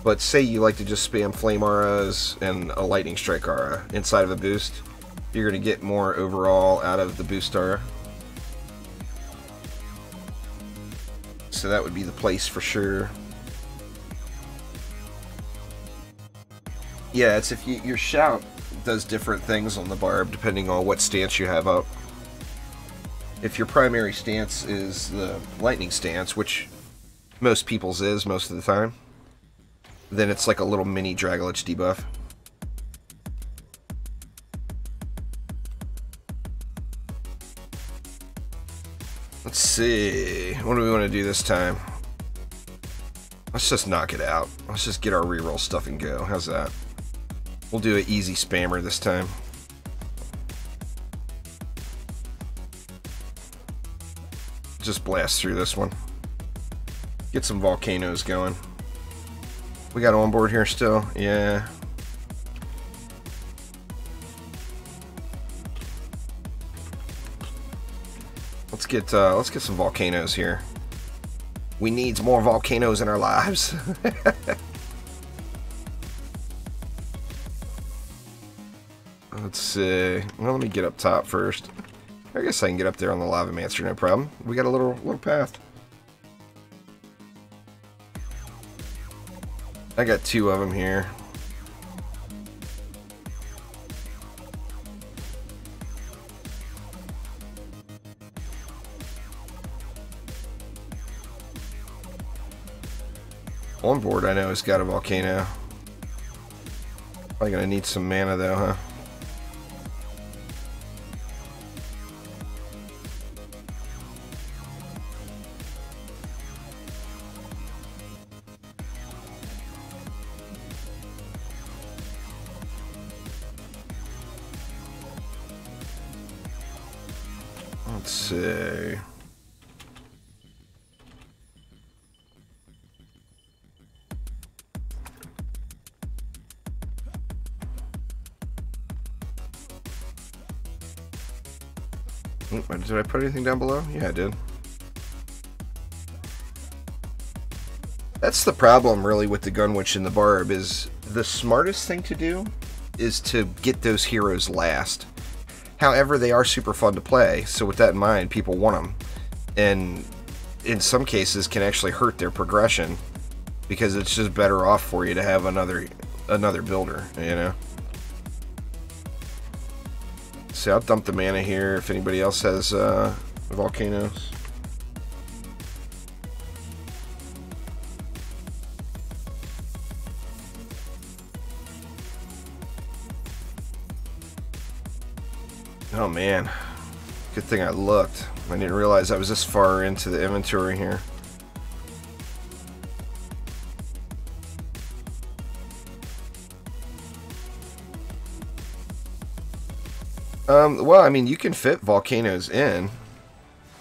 But say you like to just spam flame auras and a lightning strike aura inside of a boost, you're going to get more overall out of the boost aura. So that would be the place for sure. Yeah, it's if your shout does different things on the barb depending on what stance you have up. If your primary stance is the lightning stance, which most people's is most of the time, then it's like a little mini Dragolich debuff. Let's see. What do we want to do this time? Let's just knock it out. Let's just get our reroll stuff and go. How's that? We'll do an easy spammer this time. Just blast through this one. Get some volcanoes going. We got onboard here still? Yeah. Let's get some volcanoes here. We need more volcanoes in our lives. Let's see. Well, let me get up top first. I guess I can get up there on the Lavamancer, no problem. We got a little path. I got 2 of them here. On board, I know, has got a volcano. Probably gonna need some mana though, huh? Let's see. Did I put anything down below? Yeah, I did. That's the problem, really, with the Gunwitch and the Barb, is the smartest thing to do is to get those heroes last. However, they are super fun to play, so with that in mind, people want them. And in some cases can actually hurt their progression, because it's just better off for you to have another builder, you know? See, I'll dump the mana here if anybody else has volcanoes. Oh man, good thing I looked. I didn't realize I was this far into the inventory here. Well, I mean, you can fit volcanoes in,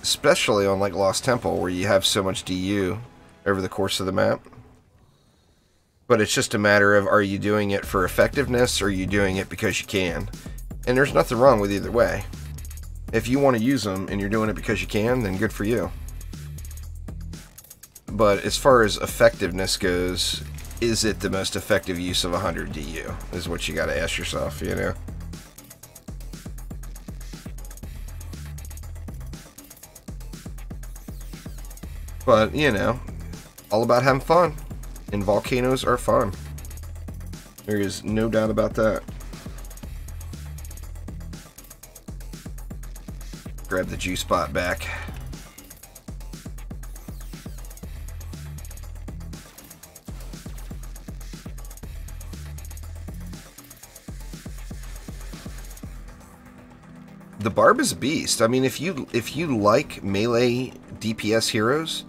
especially on like Lost Temple, where you have so much DU over the course of the map. But it's just a matter of, are you doing it for effectiveness, or are you doing it because you can? And there's nothing wrong with either way. If you want to use them and you're doing it because you can, then good for you. But as far as effectiveness goes, is it the most effective use of 100 DU? Is what you got to ask yourself, you know? But, you know, all about having fun. And volcanoes are fun. There is no doubt about that. Grab the juice spot back. The Barb is a beast. I mean, if you like melee DPS heroes,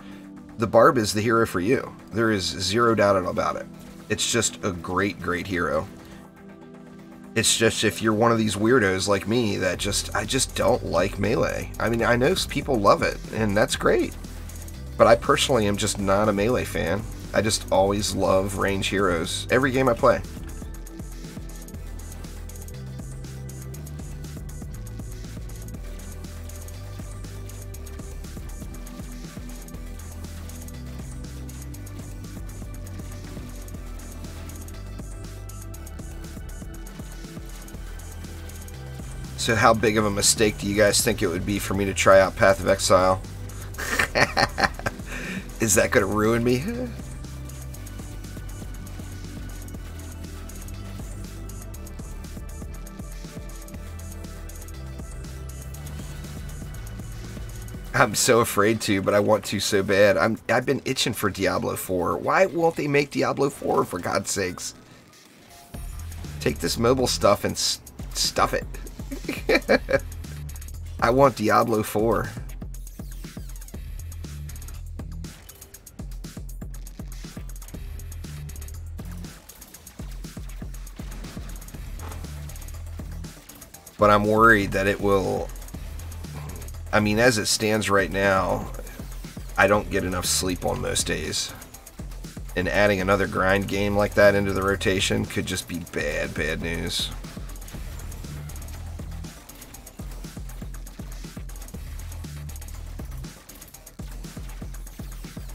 the Barb is the hero for you. There is zero doubt about it. It's just a great, great hero. It's just if you're one of these weirdos like me that I just don't like melee. I mean, I know people love it, and that's great. But I personally am just not a melee fan. I just always love range heroes. Every game I play. So how big of a mistake do you guys think it would be for me to try out Path of Exile? Is that going to ruin me? I'm so afraid to, but I want to so bad. I've been itching for Diablo 4. Why won't they make Diablo 4, for God's sakes? Take this mobile stuff and stuff it. I want Diablo 4. But I'm worried that it will... I mean, as it stands right now, I don't get enough sleep on most days. And adding another grind game like that into the rotation could just be bad, bad news.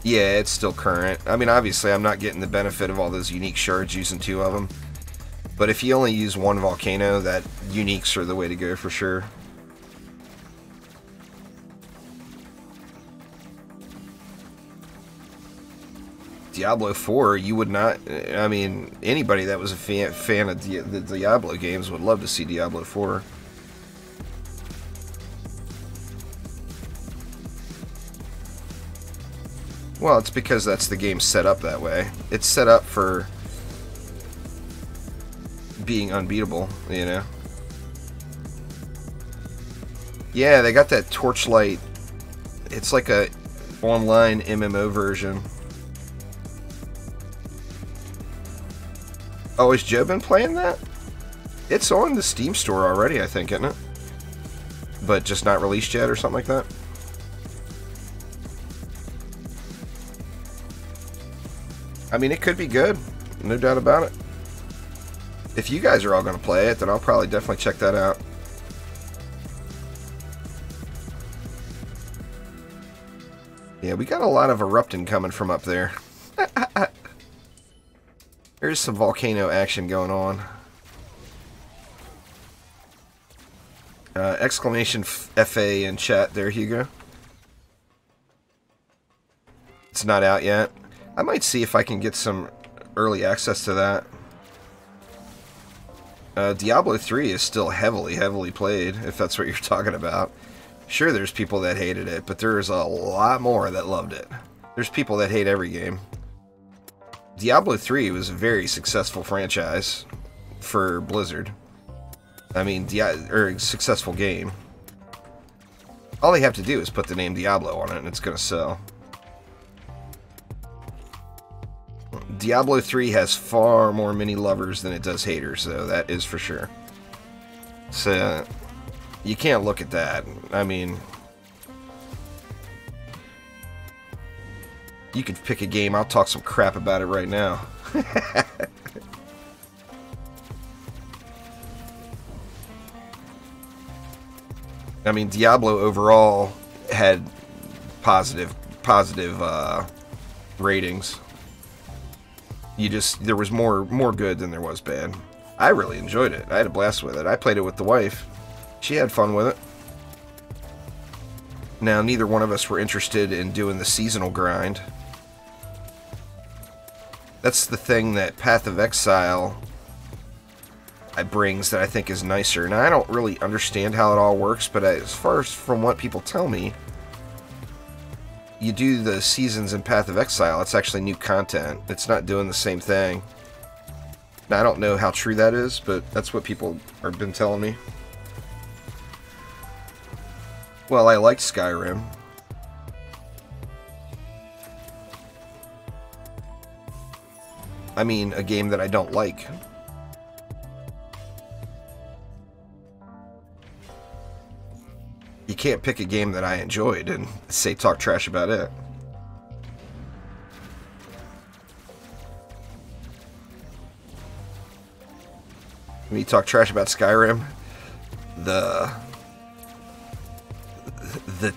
Yeah, it's still current. I mean, obviously, I'm not getting the benefit of all those unique shards using 2 of them. But if you only use 1 volcano, that uniques are the way to go for sure. Diablo 4, you would not... I mean, anybody that was a fan of the Diablo games would love to see Diablo 4. Well, it's because that's the game set up that way. It's set up for being unbeatable, you know? Yeah, they got that Torchlight. It's like a online MMO version. Oh, has Joe been playing that? It's on the Steam store already, I think, isn't it? But just not released yet or something like that? I mean, it could be good. No doubt about it. If you guys are all going to play it, then I'll probably definitely check that out. Yeah, we got a lot of erupting coming from up there. There's some volcano action going on. Exclamation FA in chat there, Hugo. It's not out yet. I might see if I can get some early access to that. Diablo 3 is still heavily played, if that's what you're talking about. Sure, there's people that hated it, but there's a lot more that loved it. There's people that hate every game. Diablo 3 was a very successful franchise for Blizzard. I mean, successful game. All they have to do is put the name Diablo on it, and it's going to sell. Diablo 3 has far more mini lovers than it does haters, though, that is for sure. So, you can't look at that. I mean, you could pick a game, I'll talk some crap about it right now. I mean, Diablo overall had positive ratings. There was more good than there was bad. I really enjoyed it. I had a blast with it. I played it with the wife. She had fun with it. Now, neither one of us were interested in doing the seasonal grind. That's the thing that Path of Exile brings that I think is nicer. Now, I don't really understand how it all works, but as far as from what people tell me, you do the seasons in Path of Exile, it's actually new content. It's not doing the same thing. Now, I don't know how true that is, but that's what people have been telling me. Well, I liked Skyrim. I mean, a game that I don't like. You can't pick a game that I enjoyed and say talk trash about it. When you talk trash about Skyrim, the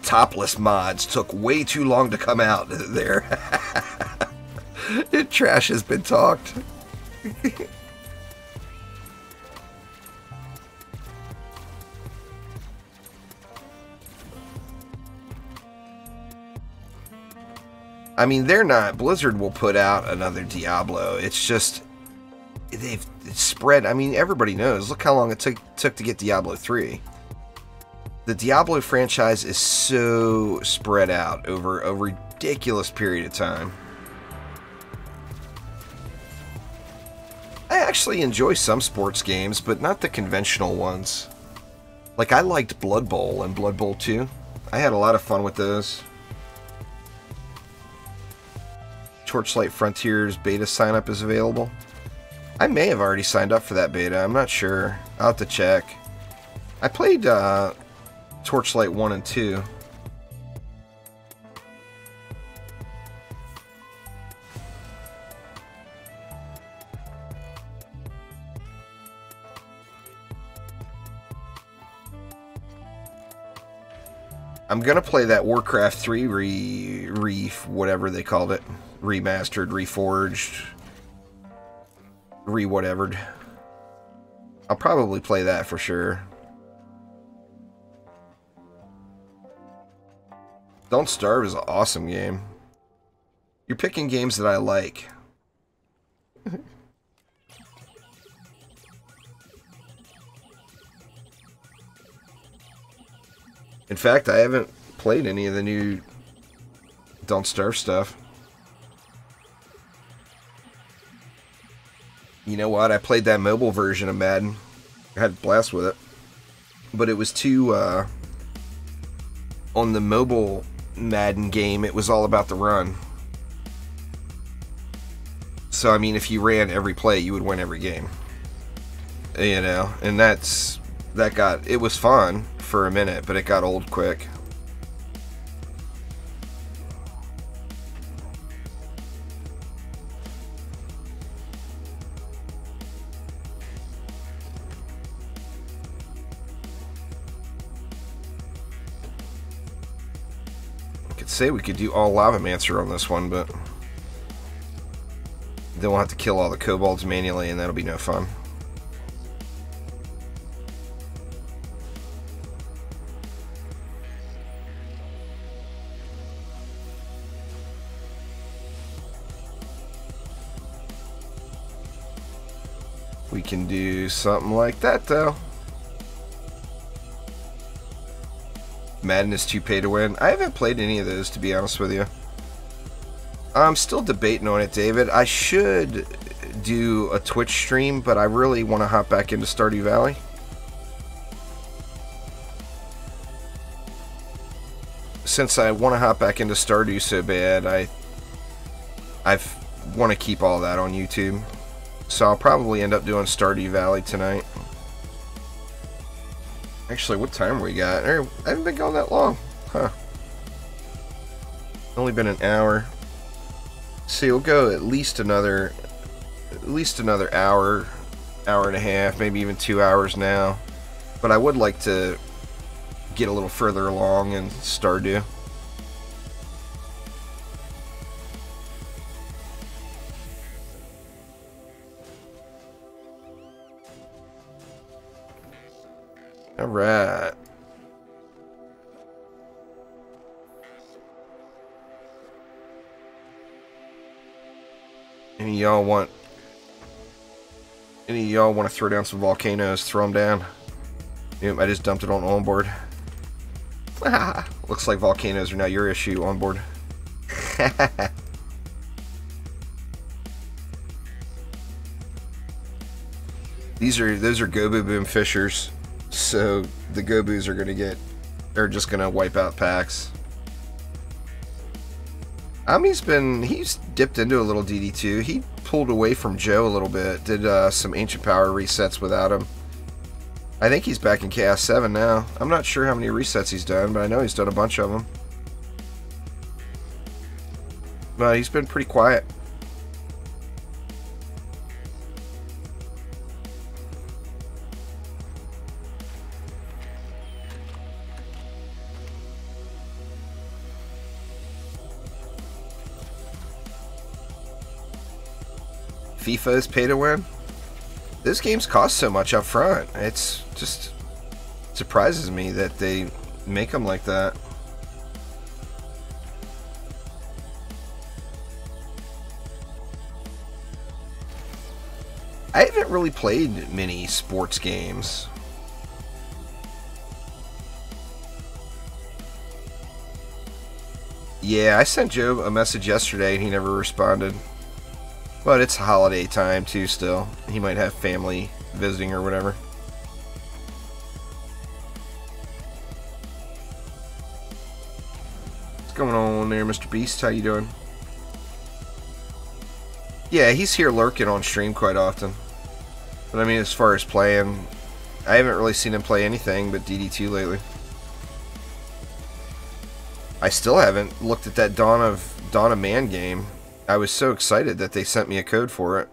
topless mods took way too long to come out there. Trash has been talked. I mean, they're not. Blizzard will put out another Diablo. It's just it's spread. I mean, everybody knows. Look how long it took to get Diablo 3. The Diablo franchise is so spread out over a ridiculous period of time. I actually enjoy some sports games, but not the conventional ones. Like, I liked Blood Bowl and Blood Bowl 2. I had a lot of fun with those. Torchlight Frontiers beta sign-up is available. I may have already signed up for that beta. I'm not sure. I'll have to check. I played Torchlight 1 and 2. I'm gonna play that Warcraft 3 whatever they called it. Remastered, reforged, re-whatevered. I'll probably play that for sure. Don't Starve is an awesome game. You're picking games that I like. In fact, I haven't played any of the new Don't Starve stuff. You know what? I played that mobile version of Madden. I had a blast with it. But it was too, on the mobile Madden game, it was all about the run. So, I mean, if you ran every play, you would win every game. You know? And it was fun for a minute, but it got old quick. Say we could do all Lavamancer on this one, but then we'll have to kill all the Kobolds manually, and that'll be no fun. We can do something like that, though. Madden is too pay to win. I haven't played any of those, to be honest with you. I'm still debating on it, David. I should do a Twitch stream, but I really want to hop back into Stardew Valley. Since I want to hop back into Stardew so bad, I want to keep all that on YouTube. So I'll probably end up doing Stardew Valley tonight. Actually, what time we got? I haven't been going that long. Huh. Only been an hour. See, we'll go at least another hour, hour and a half, maybe even 2 hours now. But I would like to get a little further along in Stardew. Alright. Any of y'all want to throw down some volcanoes? Throw them down. Yep, I just dumped it on onboard. Looks like volcanoes are now your issue, onboard. Those are Gobu Boom Fishers, so the Gobus are just gonna wipe out packs. He's dipped into a little DD2. He pulled away from Joe a little bit, did some Ancient Power resets without him. I think he's back in Chaos 7 now. I'm not sure how many resets he's done, but I know he's done a bunch of them. But he's been pretty quiet. FIFA's pay to win. Those games cost so much up front. It's just surprises me that they make them like that. I haven't really played many sports games. Yeah, I sent Joe a message yesterday and he never responded. But it's holiday time too still. He might have family visiting or whatever. What's going on there, Mr. Beast? How you doing? Yeah, he's here lurking on stream quite often. But I mean, as far as playing, I haven't really seen him play anything but DD2 lately. I still haven't looked at that Dawn of Man game. I was so excited that they sent me a code for it.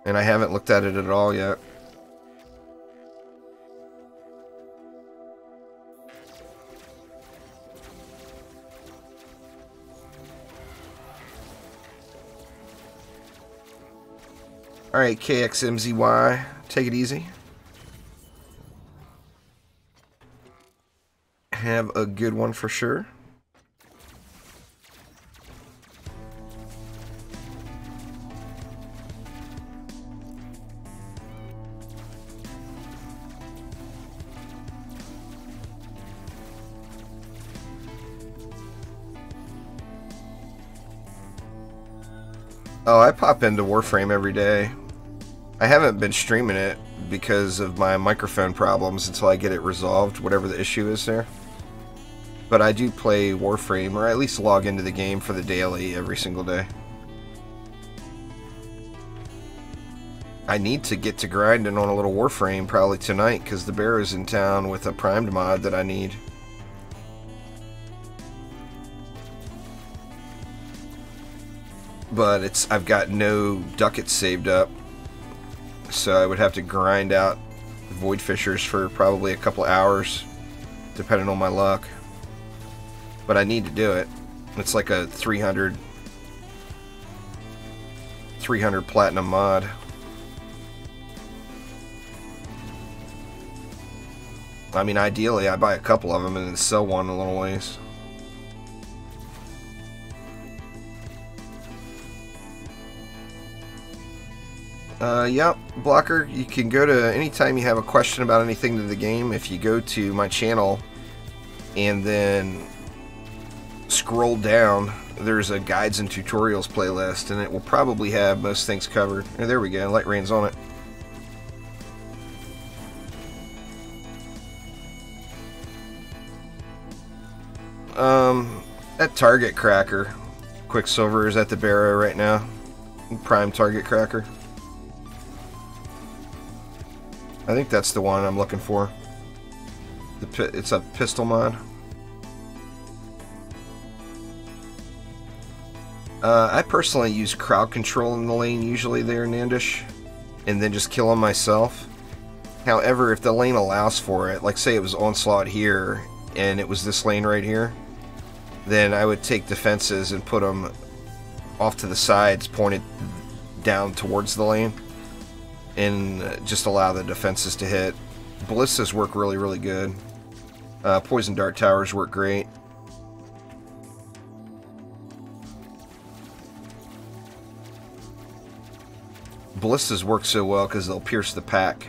And I haven't looked at it at all yet. Alright, KXMZY, take it easy. Have a good one for sure. Oh, I pop into Warframe every day. I haven't been streaming it because of my microphone problems until I get it resolved, whatever the issue is there. But I do play Warframe, or at least log into the game for the daily every single day. I need to get to grinding on a little Warframe probably tonight, because the bear is in town with a primed mod that I need. But I've got no ducats saved up, so I would have to grind out Void Fishers for probably a couple hours, depending on my luck. But I need to do it. It's like a 300 platinum mod. I mean, ideally, I buy a couple of them and then sell one in a little ways. Yep, Blocker, you can go to, anytime you have a question about anything to the game, if you go to my channel and then scroll down, there's a guides and tutorials playlist, and it will probably have most things covered. Oh, there we go, Lightrayne's on it. That target cracker, Quicksilver, is at the barrow right now. Prime target cracker. I think that's the one I'm looking for. It's a pistol mod. I personally use crowd control in the lane usually there, Nandish, and then just kill them myself. However, if the lane allows for it, like say it was Onslaught here, and it was this lane right here, then I would take defenses and put them off to the sides, pointed down towards the lane, and just allow the defenses to hit. Ballistas work really, really good. Poison dart towers work great. Ballistas work so well because they'll pierce the pack.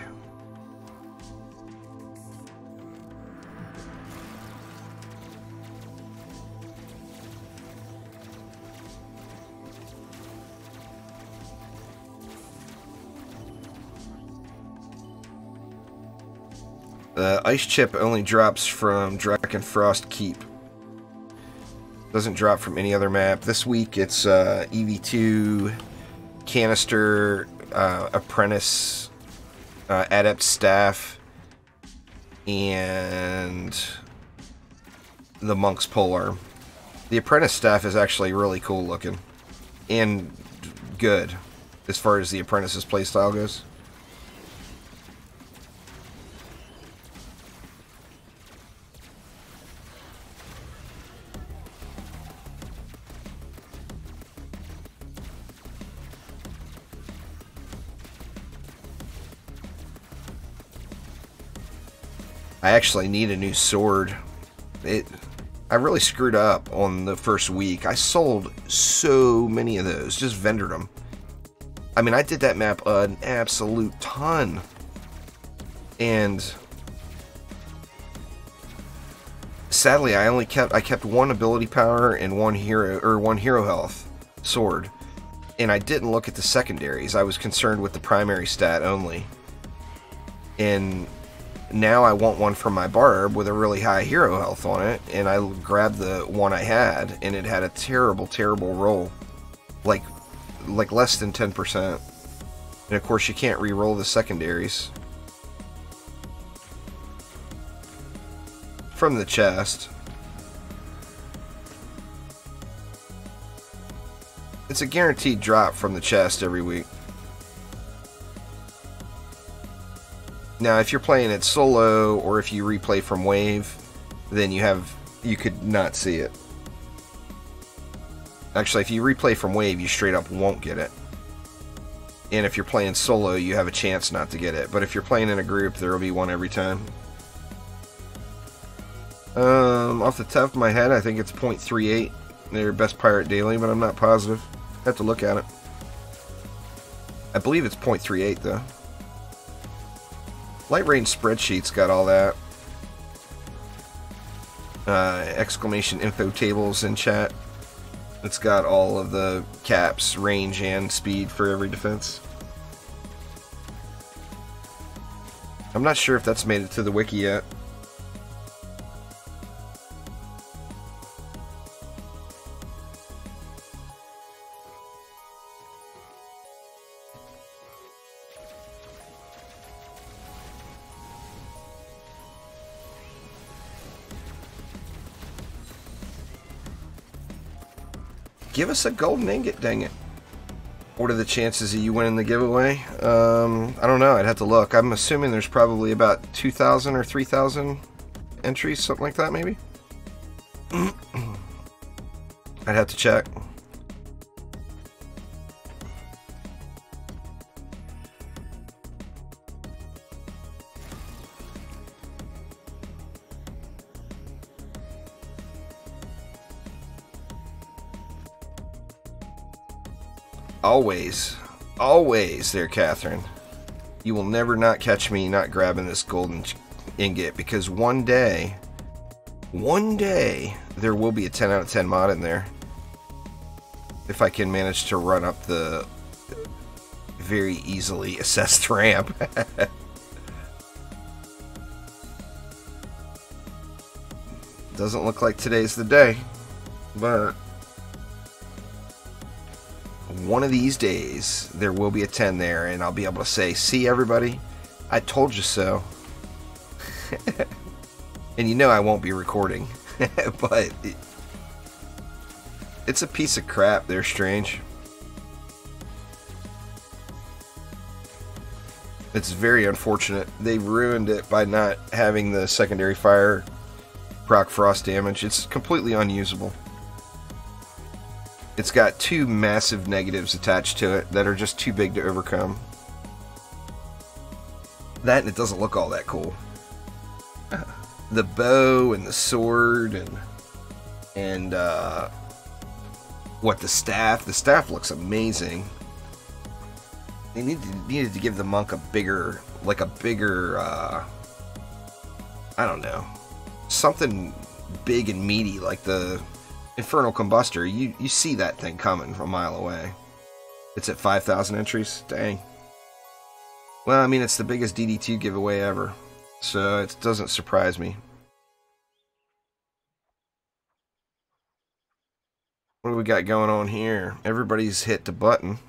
The ice chip only drops from Drakenfrost Keep. Doesn't drop from any other map. This week it's EV2, Canister, Apprentice, Adept Staff, and the Monk's Polearm. The Apprentice Staff is actually really cool looking and good as far as the Apprentice's playstyle goes. I actually need a new sword. I really screwed up on the first week. I sold so many of those, just vendored them. I mean, I did that map an absolute ton. And sadly, I kept one ability power and one hero health sword. And I didn't look at the secondaries. I was concerned with the primary stat only. And now I want one from my Barb with a really high hero health on it, and I grabbed the one I had, and it had a terrible, terrible roll. Like less than 10%. And of course you can't re-roll the secondaries. From the chest. It's a guaranteed drop from the chest every week. Now, if you're playing it solo, or if you replay from wave, then you could not see it. Actually, if you replay from wave, you straight up won't get it. And if you're playing solo, you have a chance not to get it. But if you're playing in a group, there will be one every time. Off the top of my head, I think it's 0.38. They're best pirate daily, but I'm not positive. I have to look at it. I believe it's 0.38 though. Lightrayne spreadsheets got all that. Exclamation info tables in chat. It's got all of the caps, range, and speed for every defense. I'm not sure if that's made it to the wiki yet. Give us a golden ingot, dang it. What are the chances of you winning the giveaway? I don't know, I'd have to look. I'm assuming there's probably about 2,000 or 3,000 entries, something like that maybe? I'd have to check. Always there, Catherine. You will never not catch me not grabbing this golden ingot, because one day, there will be a 10 out of 10 mod in there. If I can manage to run up the very easily assessed ramp. Doesn't look like today's the day, but one of these days there will be a 10 there, and I'll be able to say, see everybody, I told you so. And you know I won't be recording. But it's a piece of crap. They're strange. It's very unfortunate. They ruined it by not having the secondary fire proc frost damage. It's completely unusable. It's got two massive negatives attached to it that are just too big to overcome. That, and it doesn't look all that cool. The bow and the sword and what, the staff? The staff looks amazing. They needed to give the monk a bigger, I don't know, something big and meaty, like the Infernal Combustor. You see that thing coming from a mile away. It's at 5,000 entries. Dang. Well, I mean, it's the biggest DD2 giveaway ever, so it doesn't surprise me. What do we got going on here? Everybody's hit the button.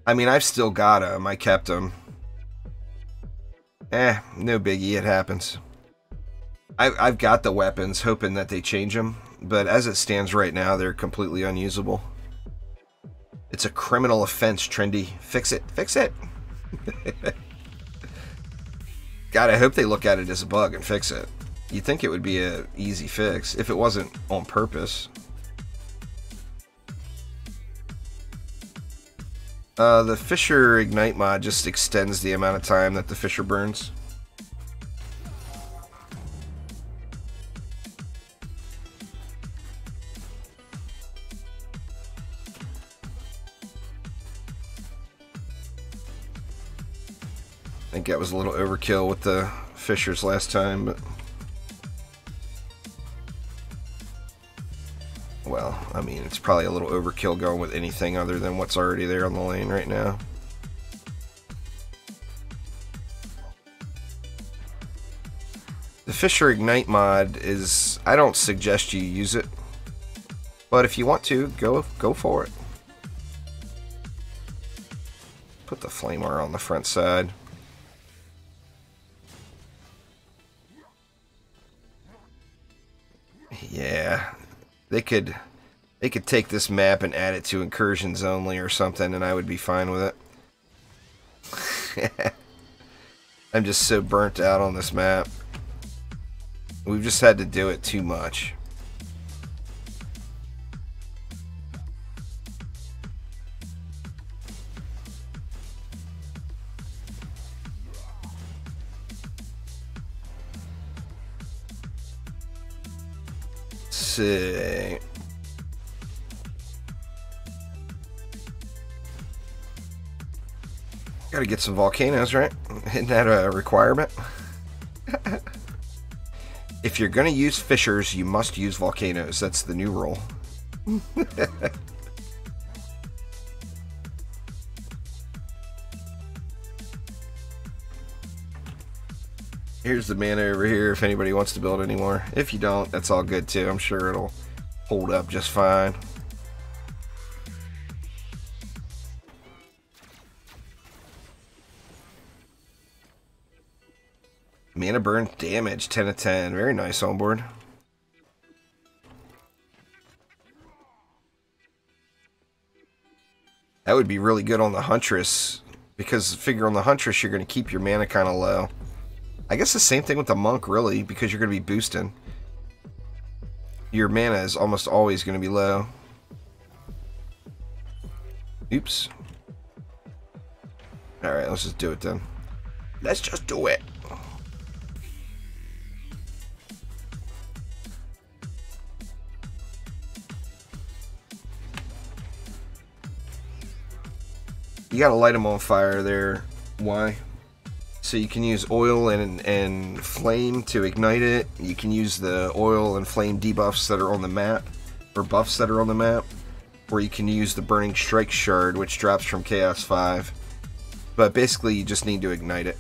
I mean, I've still got them. I kept them. No biggie. It happens. I've got the weapons, hoping that they change them. But as it stands right now, they're completely unusable. It's a criminal offense, Trendy. Fix it. Fix it. God, I hope they look at it as a bug and fix it. You'd think it would be an easy fix if it wasn't on purpose. The Fisher Ignite mod just extends the amount of time that the Fisher burns. I think that was a little overkill with the Fishers last time, but well, I mean, it's probably a little overkill going with anything other than what's already there on the lane right now. The Fisher Ignite mod is, I don't suggest you use it, but if you want to, go for it. Put the flame armor on the front side. Yeah, they could take this map and add it to incursions only or something, and I would be fine with it. I'm just so burnt out on this map. We've just had to do it too much. See. Gotta get some volcanoes, right? Isn't that a requirement? If you're gonna use fissures, you must use volcanoes. That's the new rule. Here's the mana over here if anybody wants to build anymore. If you don't, that's all good too. I'm sure it'll hold up just fine. Mana burn damage, 10 of 10. Very nice on board. That would be really good on the Huntress, because figure on the Huntress you're going to keep your mana kind of low. I guess the same thing with the Monk, really, because you're going to be boosting. Your mana is almost always going to be low. Oops. Alright, let's just do it then. Let's just do it. You gotta light them on fire there. Why? So you can use oil and flame to ignite it. You can use the oil and flame debuffs that are on the map, or buffs that are on the map. Or you can use the Burning Strike Shard, which drops from Chaos 5. But basically, you just need to ignite it.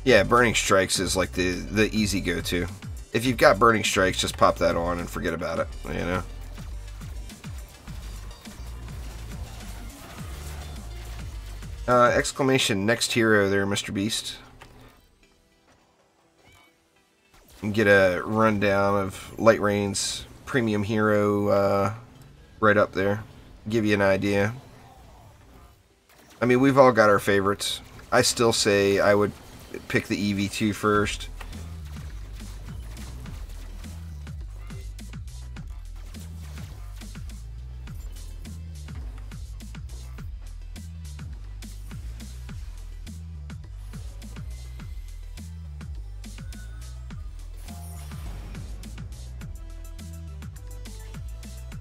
Yeah, Burning Strikes is like the easy go-to. If you've got Burning Strikes, just pop that on and forget about it, you know? Exclamation next hero there, Mr. Beast. And get a rundown of Lightrayne's premium hero right up there. Give you an idea. I mean, we've all got our favorites. I still say I would pick the Evie 2 first.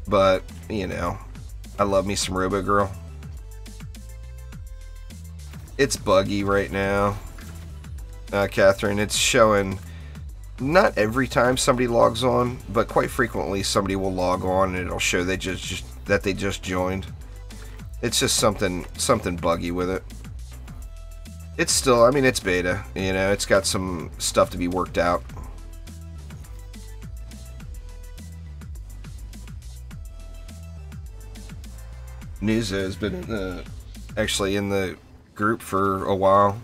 But, you know, I love me some Robo Girl. It's buggy right now. Catherine, it's showing not every time somebody logs on, but quite frequently somebody will log on and it'll show that they just joined. It's just something buggy with it. It's still, I mean, it's beta, you know, it's got some stuff to be worked out. Nuza has been actually in the group for a while.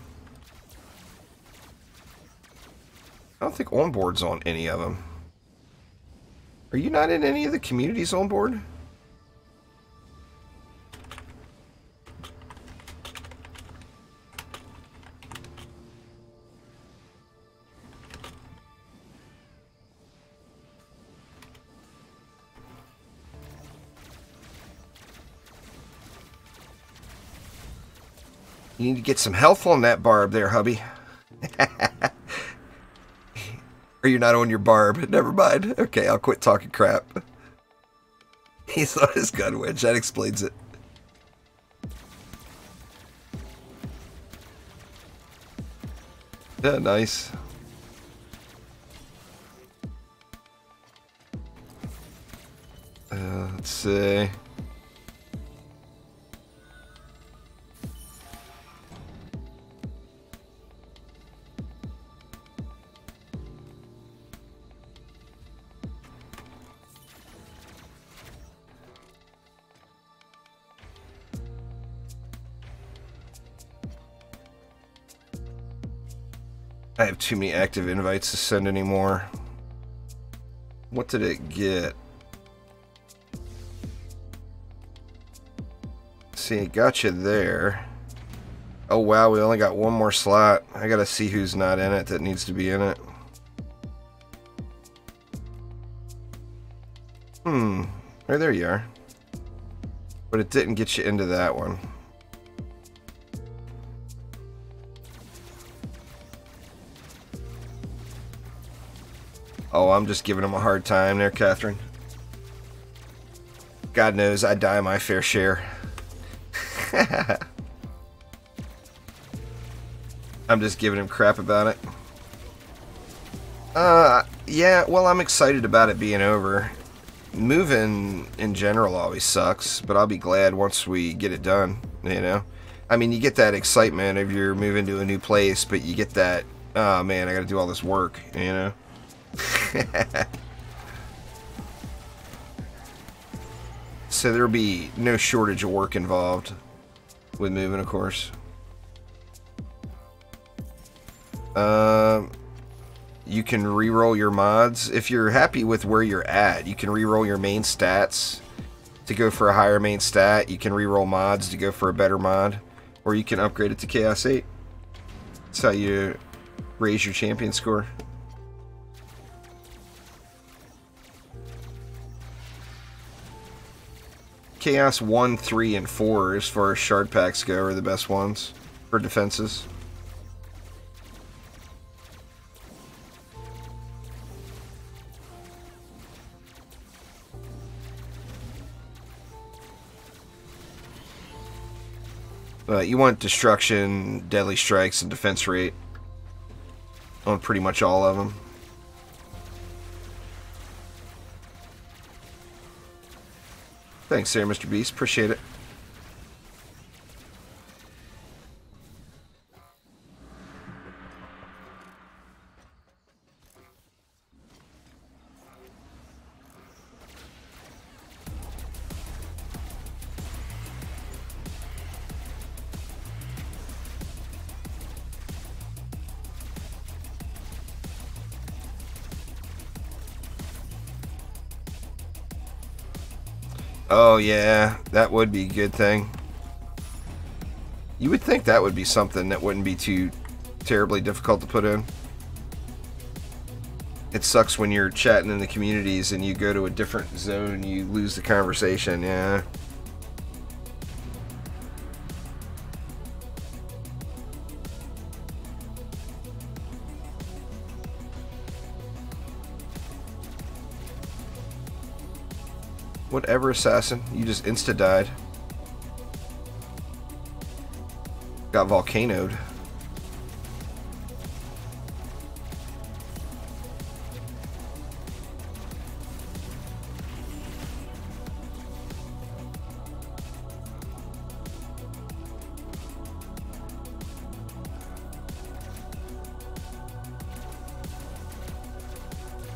I don't think onboard's on any of them. Are you not in any of the communities on board? You need to get some health on that barb there, hubby. Or you're not on your barb. Never mind. Okay, I'll quit talking crap. He's on his Gunwitch. That explains it. Yeah, nice. Let's see. I have too many active invites to send anymore. What did it get? See, it got you there. Oh wow, we only got one more slot. I gotta see who's not in it that needs to be in it. Right, there you are. But it didn't get you into that one. Oh, I'm just giving him a hard time there, Catherine. God knows I die my fair share. I'm just giving him crap about it. Yeah, well, I'm excited about it being over. Moving in general always sucks, but I'll be glad once we get it done, you know? I mean, you get that excitement of you're moving to a new place, but you get that, oh man, I gotta do all this work, you know? So there'll be no shortage of work involved with moving, of course. You can reroll your mods. If you're happy with where you're at, you can reroll your main stats to go for a higher main stat. You can reroll mods to go for a better mod. Or you can upgrade it to Chaos 8. That's how you raise your champion score. Chaos 1, 3, and 4, as far as shard packs go, are the best ones for defenses. You want destruction, deadly strikes, and defense rate on pretty much all of them. Thanks there, Mr. Beast. Appreciate it. Oh yeah, that would be a good thing. You would think that would be something that wouldn't be too terribly difficult to put in. It sucks when you're chatting in the communities and you go to a different zone and you lose the conversation, yeah. Whatever, assassin. You just insta-died. Got volcanoed.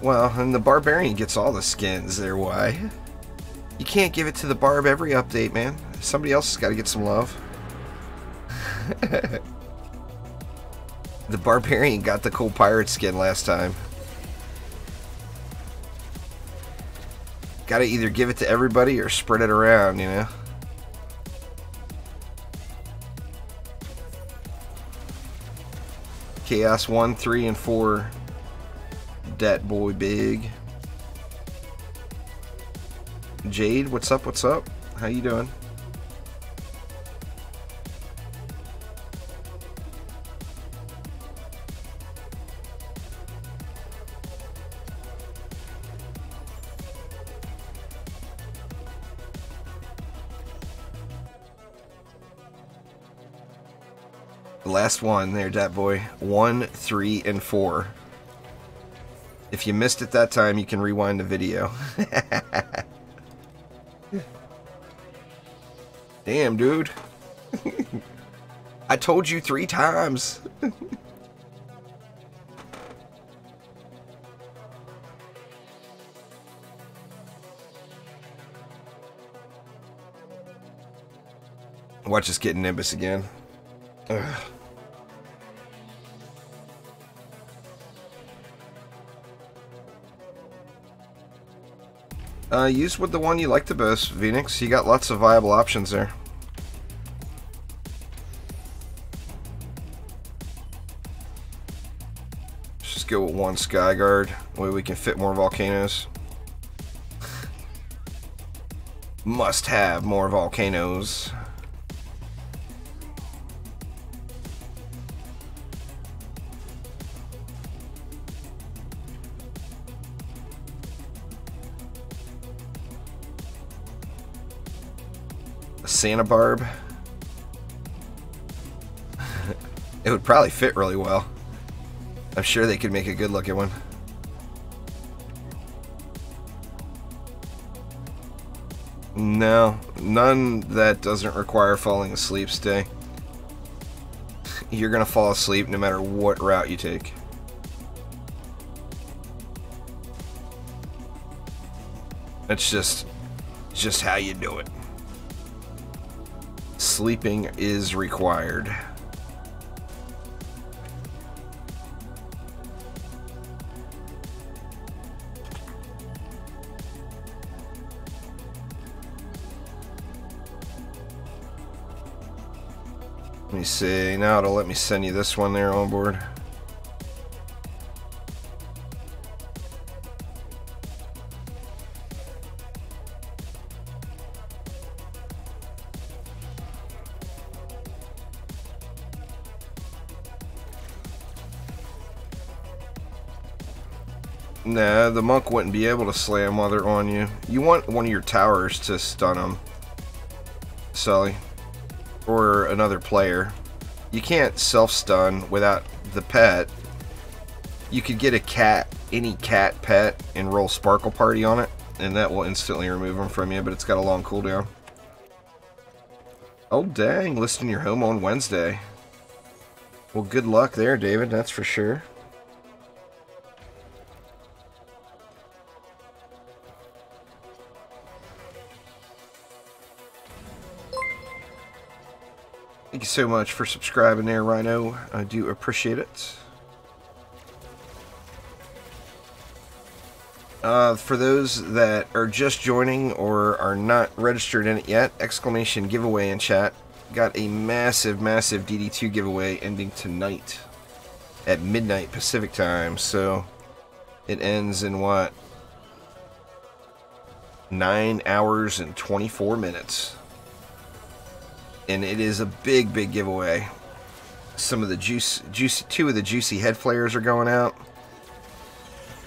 Well, and the Barbarian gets all the skins there, why? You can't give it to the Barb every update, man. Somebody else has got to get some love. The Barbarian got the cool pirate skin last time. Gotta either give it to everybody or spread it around, you know? Chaos 1, 3, and 4. Dat boy big. Jade, what's up, what's up? How you doing? The last one there, Dat boy. 1, 3, and 4. If you missed it that time, you can rewind the video. Damn, dude. I told you 3 times. Watch us get Nimbus again. Ugh. Use with the one you like the best, Phoenix. You got lots of viable options there. Let's just go with 1 Skyguard. Way we can fit more volcanoes. Must have more volcanoes. A Santa Barb. It would probably fit really well. I'm sure they could make a good looking one. No, none that doesn't require falling asleep stay. You're gonna fall asleep no matter what route you take. That's just how you do it. Sleeping is required. Let me see. Now it'll let me send you this one there on board. Nah, the monk wouldn't be able to slam while they're on you. You want one of your towers to stun them, Sully, or another player. You can't self-stun without the pet. You could get a cat, any cat pet, and roll Sparkle Party on it, and that will instantly remove them from you, but it's got a long cooldown. Oh dang, listing your home on Wednesday. Well, good luck there, David, that's for sure. Thank you so much for subscribing there, Rhino. I do appreciate it. For those that are just joining or are not registered in it yet, exclamation giveaway in chat. Got a massive, massive DD2 giveaway ending tonight at midnight Pacific time. So it ends in what? 9 hours and 24 minutes. And it is a big, big giveaway. Some of the two of the juicy head flares are going out.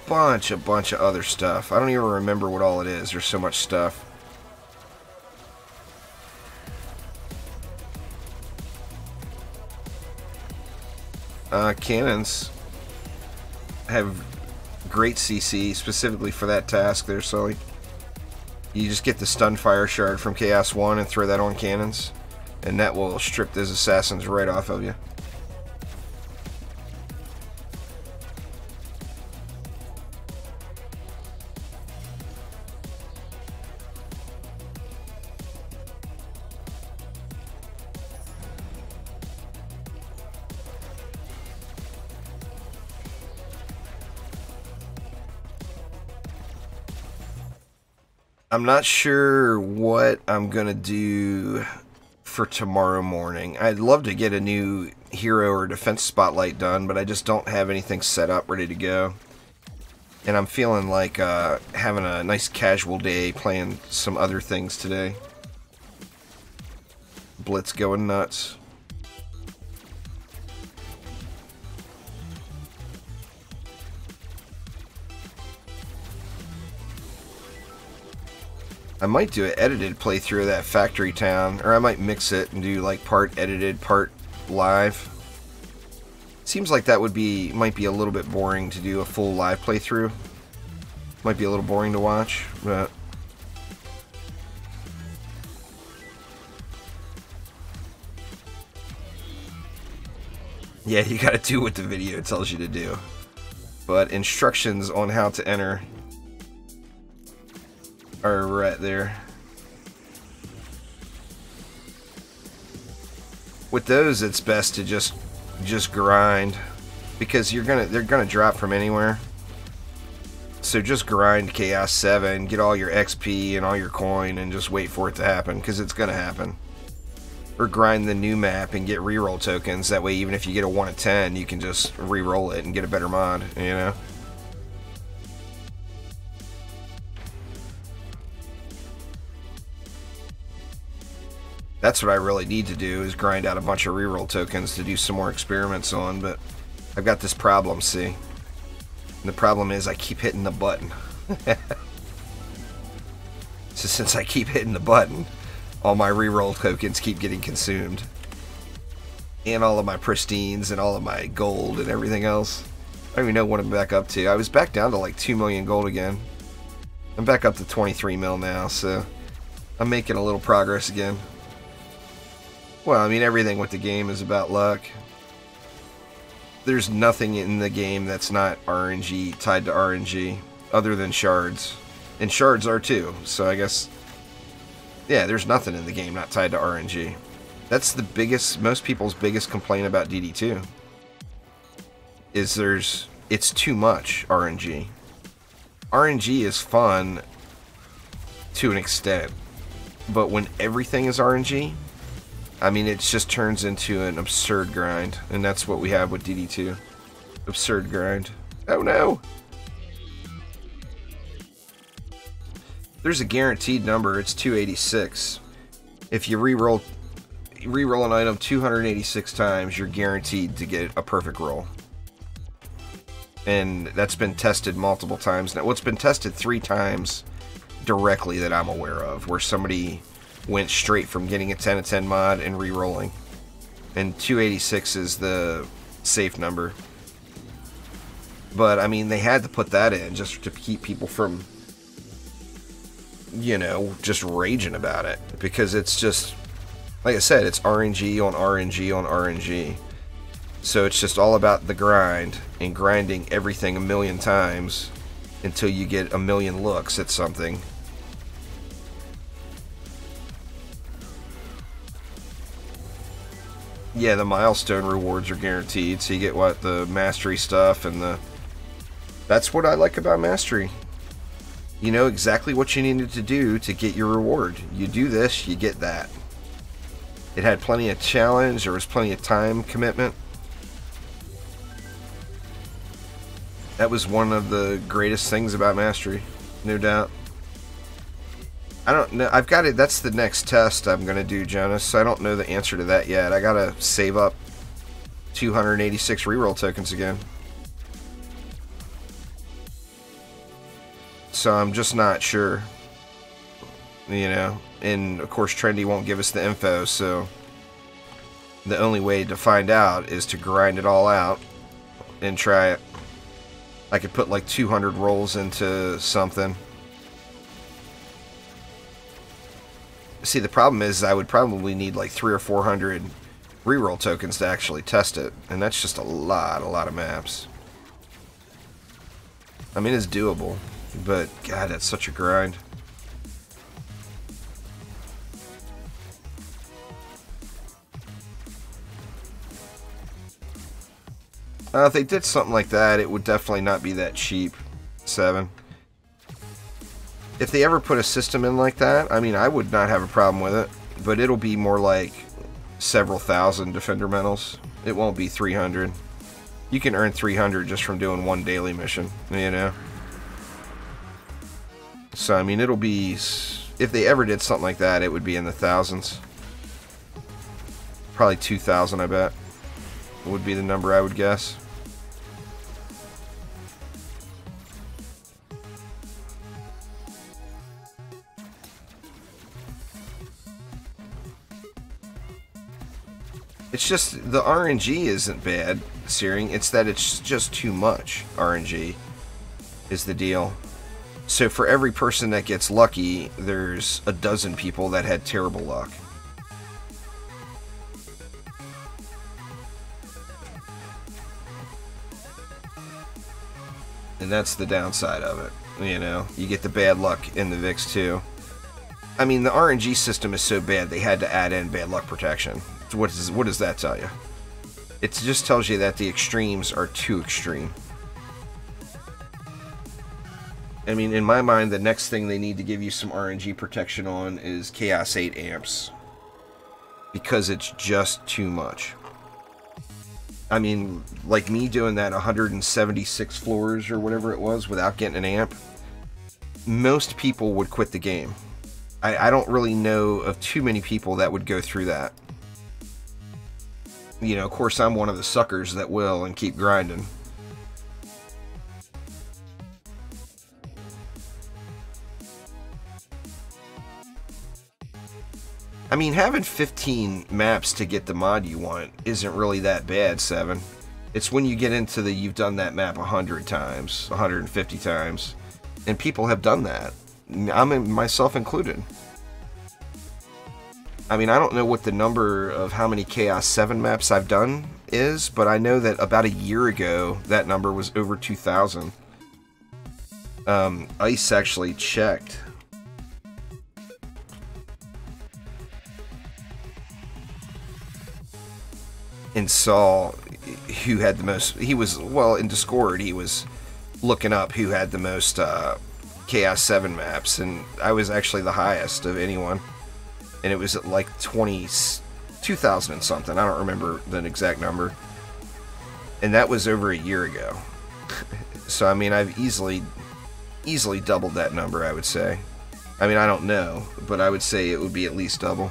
Bunch of other stuff. I don't even remember what all it is. There's so much stuff. Cannons have great CC specifically for that task there, Sully. You just get the stun fire shard from Chaos 1 and throw that on cannons, and that will strip those assassins right off of you. I'm not sure what I'm gonna do for tomorrow morning. I'd love to get a new hero or defense spotlight done, but I just don't have anything set up ready to go. And I'm feeling like having a nice casual day playing some other things today. Blitz going nuts. I might do an edited playthrough of that factory town, or I might mix it and do like part edited, part live. Seems like that might be a little bit boring to do a full live playthrough. Might be a little boring to watch, but yeah, you gotta do what the video tells you to do. But instructions on how to enter are right there. With those, it's best to just grind, because they're gonna drop from anywhere. So just grind Chaos 7, get all your XP and all your coin, and just wait for it to happen, because it's gonna happen. Or grind the new map and get reroll tokens. That way, even if you get a 1 of 10, you can just reroll it and get a better mod, you know? That's what I really need to do, is grind out a bunch of reroll tokens to do some more experiments on, but I've got this problem, see? And the problem is I keep hitting the button. So since I keep hitting the button, all my reroll tokens keep getting consumed. And all of my pristines and all of my gold and everything else. I don't even know what I'm back up to. I was back down to like 2 million gold again. I'm back up to 23 mil now, so I'm making a little progress again. Well, I mean, everything with the game is about luck. There's nothing in the game that's not RNG, tied to RNG, other than shards. And shards are too, so I guess, yeah, there's nothing in the game not tied to RNG. That's the biggest, most people's biggest complaint about DD2. Is it's too much RNG. RNG is fun to an extent, but when everything is RNG, I mean, it just turns into an absurd grind, and that's what we have with DD2. Absurd grind. Oh no! There's a guaranteed number, it's 286. If you reroll an item 286 times, you're guaranteed to get a perfect roll. And that's been tested multiple times now. Well, it's been tested 3 times directly that I'm aware of, where somebody went straight from getting a 10 of 10 mod and re-rolling. And 286 is the safe number. But, I mean, they had to put that in just to keep people from, you know, just raging about it. Because it's just, like I said, it's RNG on RNG on RNG. So it's just all about the grind and grinding everything a million times until you get a million looks at something. Yeah, the milestone rewards are guaranteed, so you get what, the mastery stuff and the... That's what I like about mastery. You know exactly what you needed to do to get your reward. You do this, you get that. It had plenty of challenge, there was plenty of time commitment. That was one of the greatest things about mastery, no doubt. I don't know, I've got it, that's the next test I'm going to do, Jonas. I don't know the answer to that yet. I gotta save up 286 reroll tokens again. So I'm just not sure, you know. And of course Trendy won't give us the info, so the only way to find out is to grind it all out and try it. I could put like 200 rolls into something. See, the problem is I would probably need like 300 or 400 reroll tokens to actually test it, and that's just a lot of maps. I mean, it's doable, but God, that's such a grind. If they did something like that, it would definitely not be that cheap. 7. If they ever put a system in like that, I mean, I would not have a problem with it, but it'll be more like several thousand defender medals. It won't be 300. You can earn 300 just from doing one daily mission, you know? So, I mean, it'll be... If they ever did something like that, it would be in the thousands. Probably 2,000, I bet. Would be the number I would guess. It's just, the RNG isn't bad, Searing. It's that it's just too much RNG is the deal. So for every person that gets lucky, there's a dozen people that had terrible luck. And that's the downside of it, you know. You get the bad luck in the VIX too. I mean, the RNG system is so bad they had to add in bad luck protection. What does that tell you? It just tells you that the extremes are too extreme. I mean, in my mind, the next thing they need to give you some RNG protection on is Chaos 8 amps. Because it's just too much. I mean, like me doing that 176 floors or whatever it was without getting an amp, most people would quit the game. I don't really know of too many people that would go through that. You know, of course, I'm one of the suckers that will and keep grinding. I mean, having 15 maps to get the mod you want isn't really that bad, 7. It's when you get into the you've done that map 100 times, 150 times, and people have done that. Myself included. I mean, I don't know what the number of how many Chaos 7 maps I've done is, but I know that about a year ago, that number was over 2,000. Ice actually checked. And saw who had the most. He was, well, in Discord, he was looking up who had the most Chaos 7 maps, and I was actually the highest of anyone. And it was at like 2,000 and something. I don't remember the exact number. And that was over a year ago. So, I mean, I've easily doubled that number, I would say. I mean, I don't know, but I would say it would be at least double.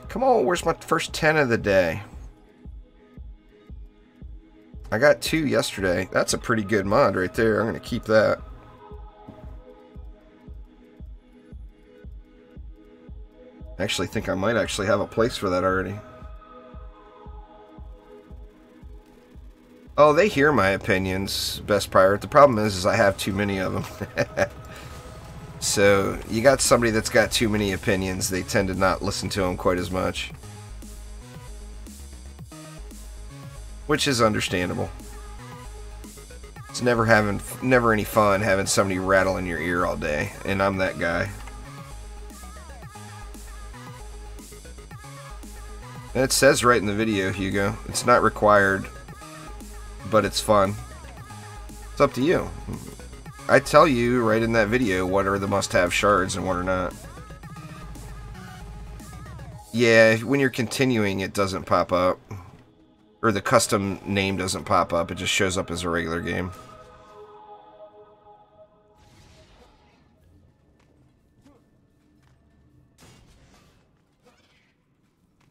Come on, where's my first 10 of the day? I got 2 yesterday. That's a pretty good mod right there. I'm going to keep that. I actually think I might actually have a place for that already. Oh, they hear my opinions, Best Pirate. The problem is I have too many of them. So, you got somebody that's got too many opinions, they tend to not listen to them quite as much. Which is understandable. It's never any fun having somebody rattle in your ear all day, and I'm that guy. And it says right in the video, Hugo, it's not required, but it's fun. It's up to you. I tell you right in that video what are the must-have shards and what are not. Yeah, when you're continuing, it doesn't pop up. Or the custom name doesn't pop up, it just shows up as a regular game.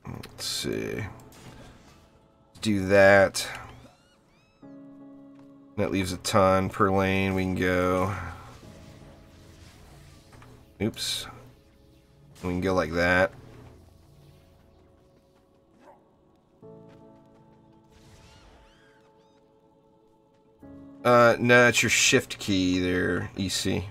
Let's see. Do that. That leaves a ton per lane. We can go. Oops. We can go like that. No, it's your shift key there, EC.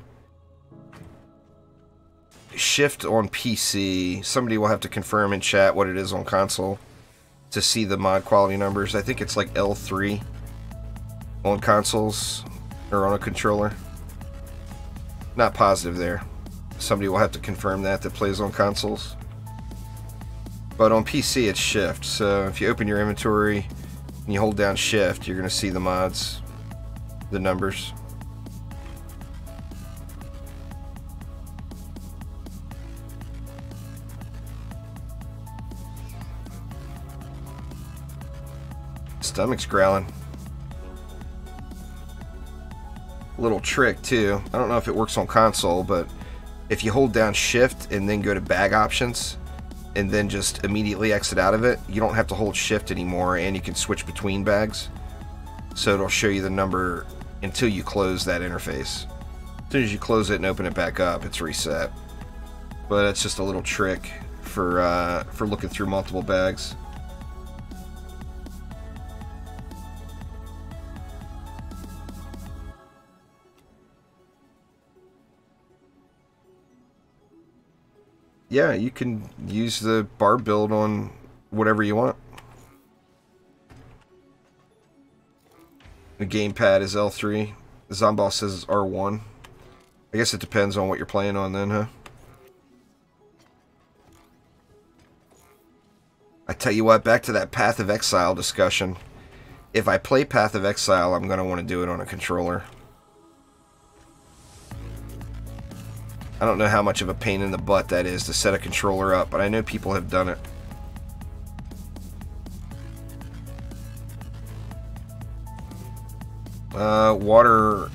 Shift on PC. Somebody will have to confirm in chat what it is on console to see the mod quality numbers. I think it's like L3 on consoles or on a controller. Not positive there. Somebody will have to confirm that plays on consoles. But on PC it's shift. So if you open your inventory and you hold down shift, you're going to see the mods, the numbers. Stomach's growling. Little trick too. I don't know if it works on console, but if you hold down shift and then go to bag options and then just immediately exit out of it, you don't have to hold shift anymore, and you can switch between bags. So it'll show you the number until you close that interface. As soon as you close it and open it back up, it's reset. But it's just a little trick for looking through multiple bags. Yeah, you can use the bar build on whatever you want. The gamepad is L3. The Zomball says R1. I guess it depends on what you're playing on then, huh? I tell you what, back to that Path of Exile discussion. If I play Path of Exile, I'm going to want to do it on a controller. I don't know how much of a pain in the butt that is to set a controller up, but I know people have done it. Water.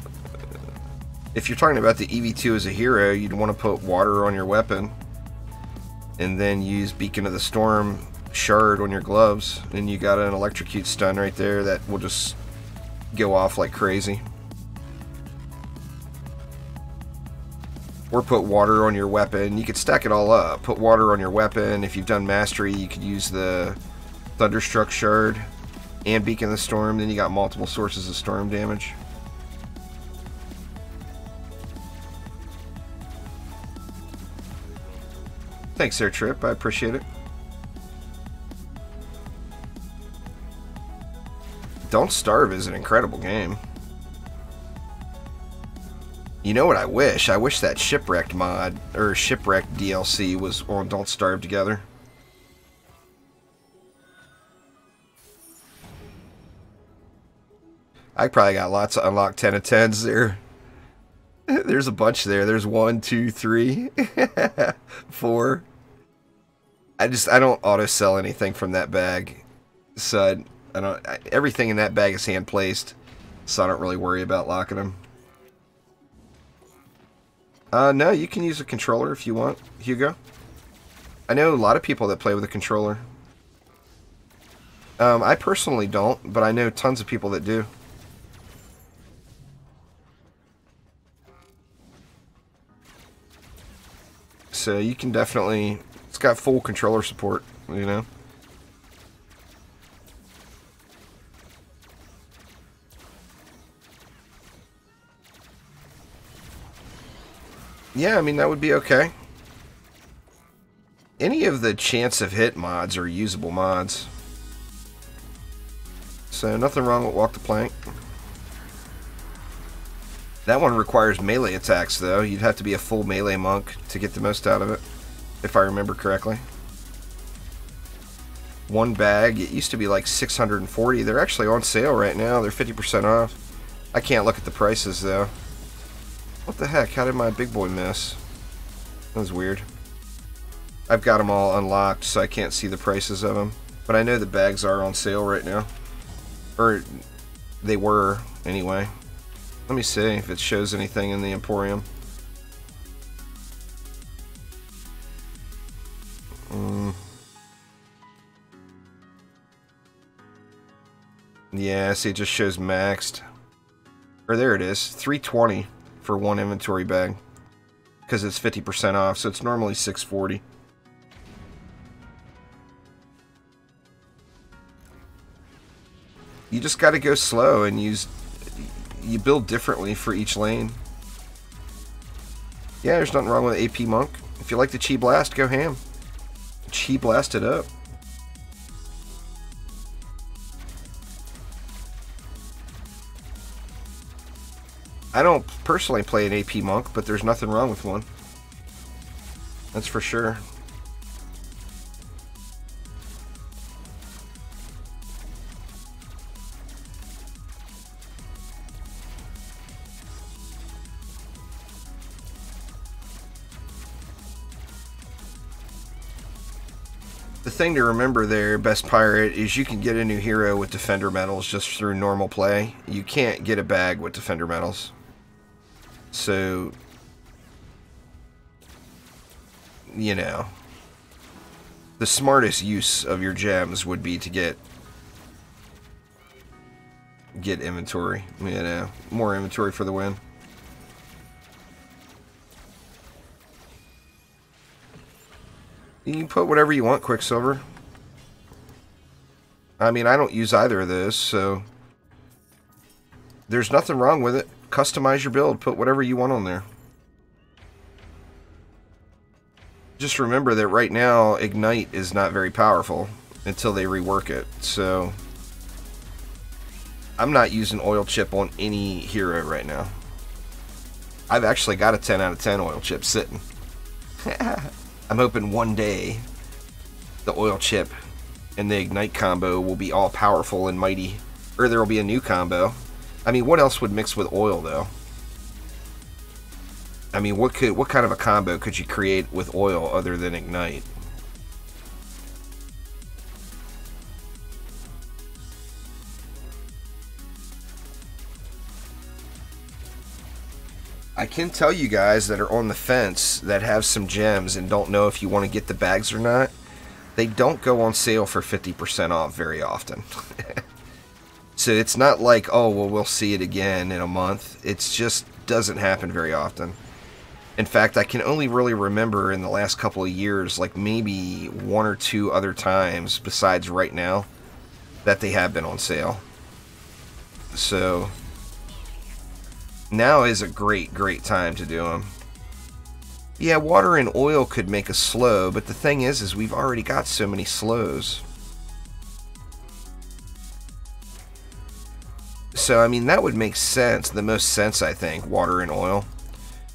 If you're talking about the EV2 as a hero, you'd want to put water on your weapon and then use Beacon of the Storm shard on your gloves, and you got an electrocute stun right there that will just go off like crazy. Or put water on your weapon. You could stack it all up. Put water on your weapon. If you've done mastery, you could use the Thunderstruck shard and Beacon of the Storm. Then you got multiple sources of storm damage. Thanks, Air Trip. I appreciate it. Don't Starve is an incredible game. You know what I wish? I wish that Shipwrecked mod, or Shipwrecked DLC was on Don't Starve together. I probably got lots of unlocked 10 of 10s there. There's a bunch there. There's 1, 2, 3, 4. I don't auto sell anything from that bag. So everything in that bag is hand placed. So I don't really worry about locking them. No, you can use a controller if you want, Hugo. I know a lot of people that play with a controller. I personally don't, but I know tons of people that do. So you can definitely... It's got full controller support, you know? Yeah, I mean, that would be okay. Any of the chance of hit mods are usable mods. So nothing wrong with Walk the Plank. That one requires melee attacks, though. You'd have to be a full melee monk to get the most out of it, if I remember correctly. One bag, it used to be like 640. They're actually on sale right now. They're 50% off. I can't look at the prices, though. What the heck? How did my big boy miss? That was weird. I've got them all unlocked, so I can't see the prices of them. But I know the bags are on sale right now. Or, they were, anyway. Let me see if it shows anything in the Emporium. Yeah, see, it just shows maxed. Or there it is, $320 for one inventory bag. Because it's 50% off, so it's normally $640. You just gotta go slow and use... You build differently for each lane. Yeah, there's nothing wrong with AP Monk. If you like the Chi Blast, go ham. Chi Blast it up. I don't personally play an AP Monk, but there's nothing wrong with one. That's for sure. The thing to remember there, Best Pirate, is you can get a new hero with Defender medals just through normal play. You can't get a bag with Defender medals. So, you know, the smartest use of your gems would be to get inventory. You know, more inventory for the win. You can put whatever you want, Quicksilver. I mean, I don't use either of those, so there's nothing wrong with it. Customize your build. Put whatever you want on there. Just remember that right now, Ignite is not very powerful until they rework it. So, I'm not using oil chip on any hero right now. I've actually got a 10 out of 10 oil chip sitting. I'm hoping one day the oil chip and the Ignite combo will be all powerful and mighty. Or there will be a new combo. I mean, what else would mix with oil, though? I mean, what kind of a combo could you create with oil other than Ignite? I can tell you guys that are on the fence that have some gems and don't know if you want to get the bags or not. they don't go on sale for 50% off very often. So it's not like, oh, well, we'll see it again in a month. It just doesn't happen very often. In fact, I can only really remember in the last couple of years, like maybe 1 or 2 other times besides right now, that they have been on sale. So now is a great time to do them. Yeah, water and oil could make a slow, but the thing is we've already got so many slows. So, I mean, that would make sense. The most sense, I think, water and oil.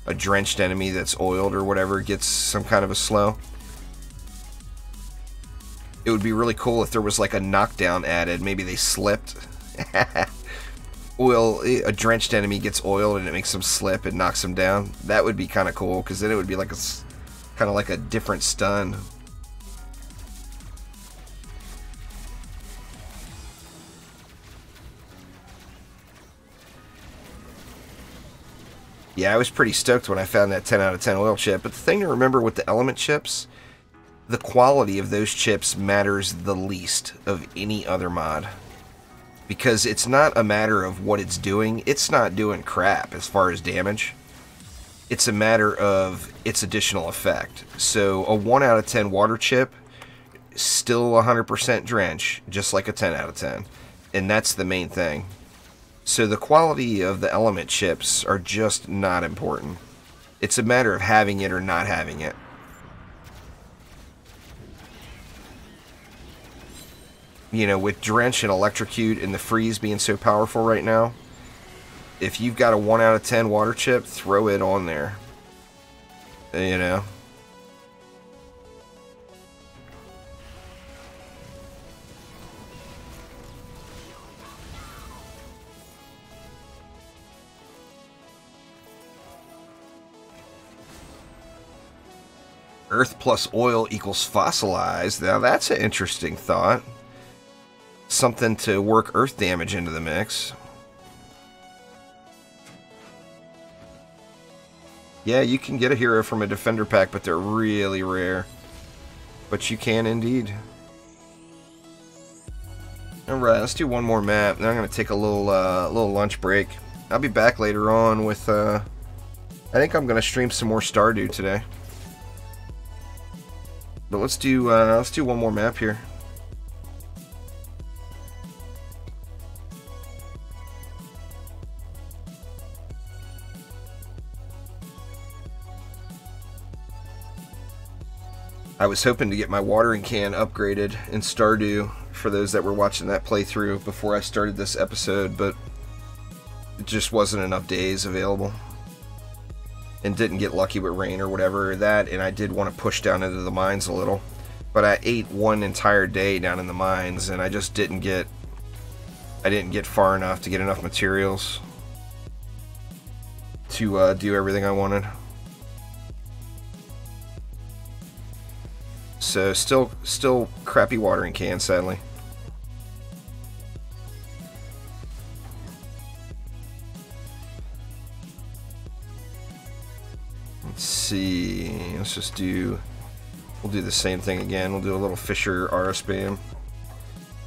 A drenched enemy that's oiled or whatever gets some kind of a slow. It would be really cool if there was like a knockdown added. Maybe they slipped. Well, a drenched enemy gets oiled and it makes them slip and knocks them down. That would be kind of cool, because then it would be like a kind of like a different stun. Yeah, I was pretty stoked when I found that 10 out of 10 oil chip, but the thing to remember with the element chips, the quality of those chips matters the least of any other mod. Because it's not a matter of what it's doing. It's not doing crap as far as damage. It's a matter of its additional effect. So a 1 out of 10 water chip, still 100% drench, just like a 10 out of 10. And that's the main thing. So the quality of the element chips are just not important. It's a matter of having it or not having it. You know, with Drench and Electrocute and the Freeze being so powerful right now, if you've got a 1 out of 10 water chip, throw it on there. You know? Earth plus oil equals fossilized. Now that's an interesting thought. Something to work earth damage into the mix. Yeah, you can get a hero from a defender pack, but they're really rare. But you can indeed. Alright, let's do one more map. Then I'm going to take a little lunch break. I'll be back later on with, I think I'm going to stream some more Stardew today. But let's do one more map here. I was hoping to get my watering can upgraded in Stardew for those that were watching that playthrough before I started this episode, but it just wasn't enough days available. And didn't get lucky with rain or whatever that, and I did want to push down into the mines a little. But I ate one entire day down in the mines, and I just didn't get far enough to get enough materials to do everything I wanted. So still crappy watering can, sadly. Let's see. Let's just do. We'll do the same thing again. We'll do a little Fisher Aura spam.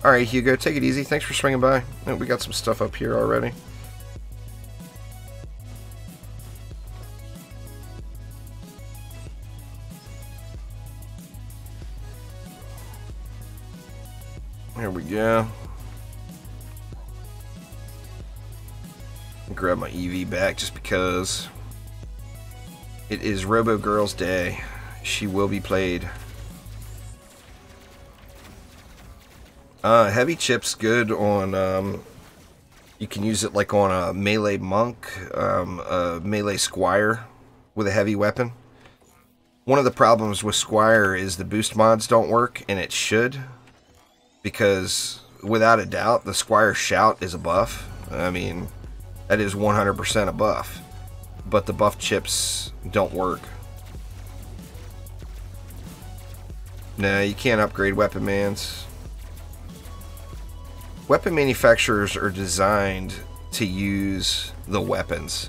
All right, Hugo, take it easy. Thanks for swinging by. Oh, we got some stuff up here already. There we go. I'll grab my Evie back just because it is Robo Girl's day. She will be played. Heavy chip's good on, you can use it like on a melee monk, a melee squire with a heavy weapon. One of the problems with Squire is the boost mods don't work, and it should. Because, without a doubt, the Squire Shout is a buff. I mean, that is 100% a buff. But the buff chips don't work. No, you can't upgrade weapon mans. Weapon manufacturers are designed to use the weapons.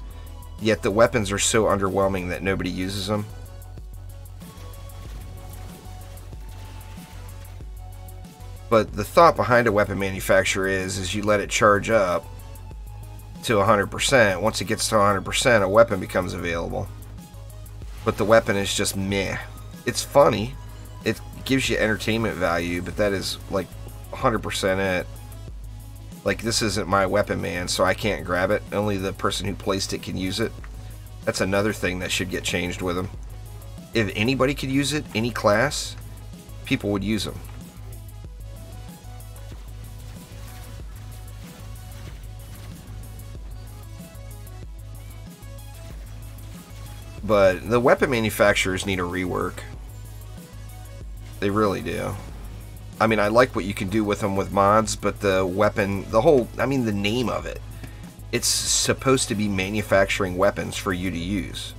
Yet the weapons are so underwhelming that nobody uses them. But the thought behind a weapon manufacturer is you let it charge up to 100%. Once it gets to 100%, a weapon becomes available. But the weapon is just meh. It's funny. It gives you entertainment value, but that is like 100% it. Like, this isn't my weapon man, so I can't grab it. Only the person who placed it can use it. That's another thing that should get changed with them. If anybody could use it, any class, people would use them. But the weapon manufacturers need a rework. They really do. I mean, I like what you can do with them with mods, but the weapon, the name of it. It's supposed to be manufacturing weapons for you to use.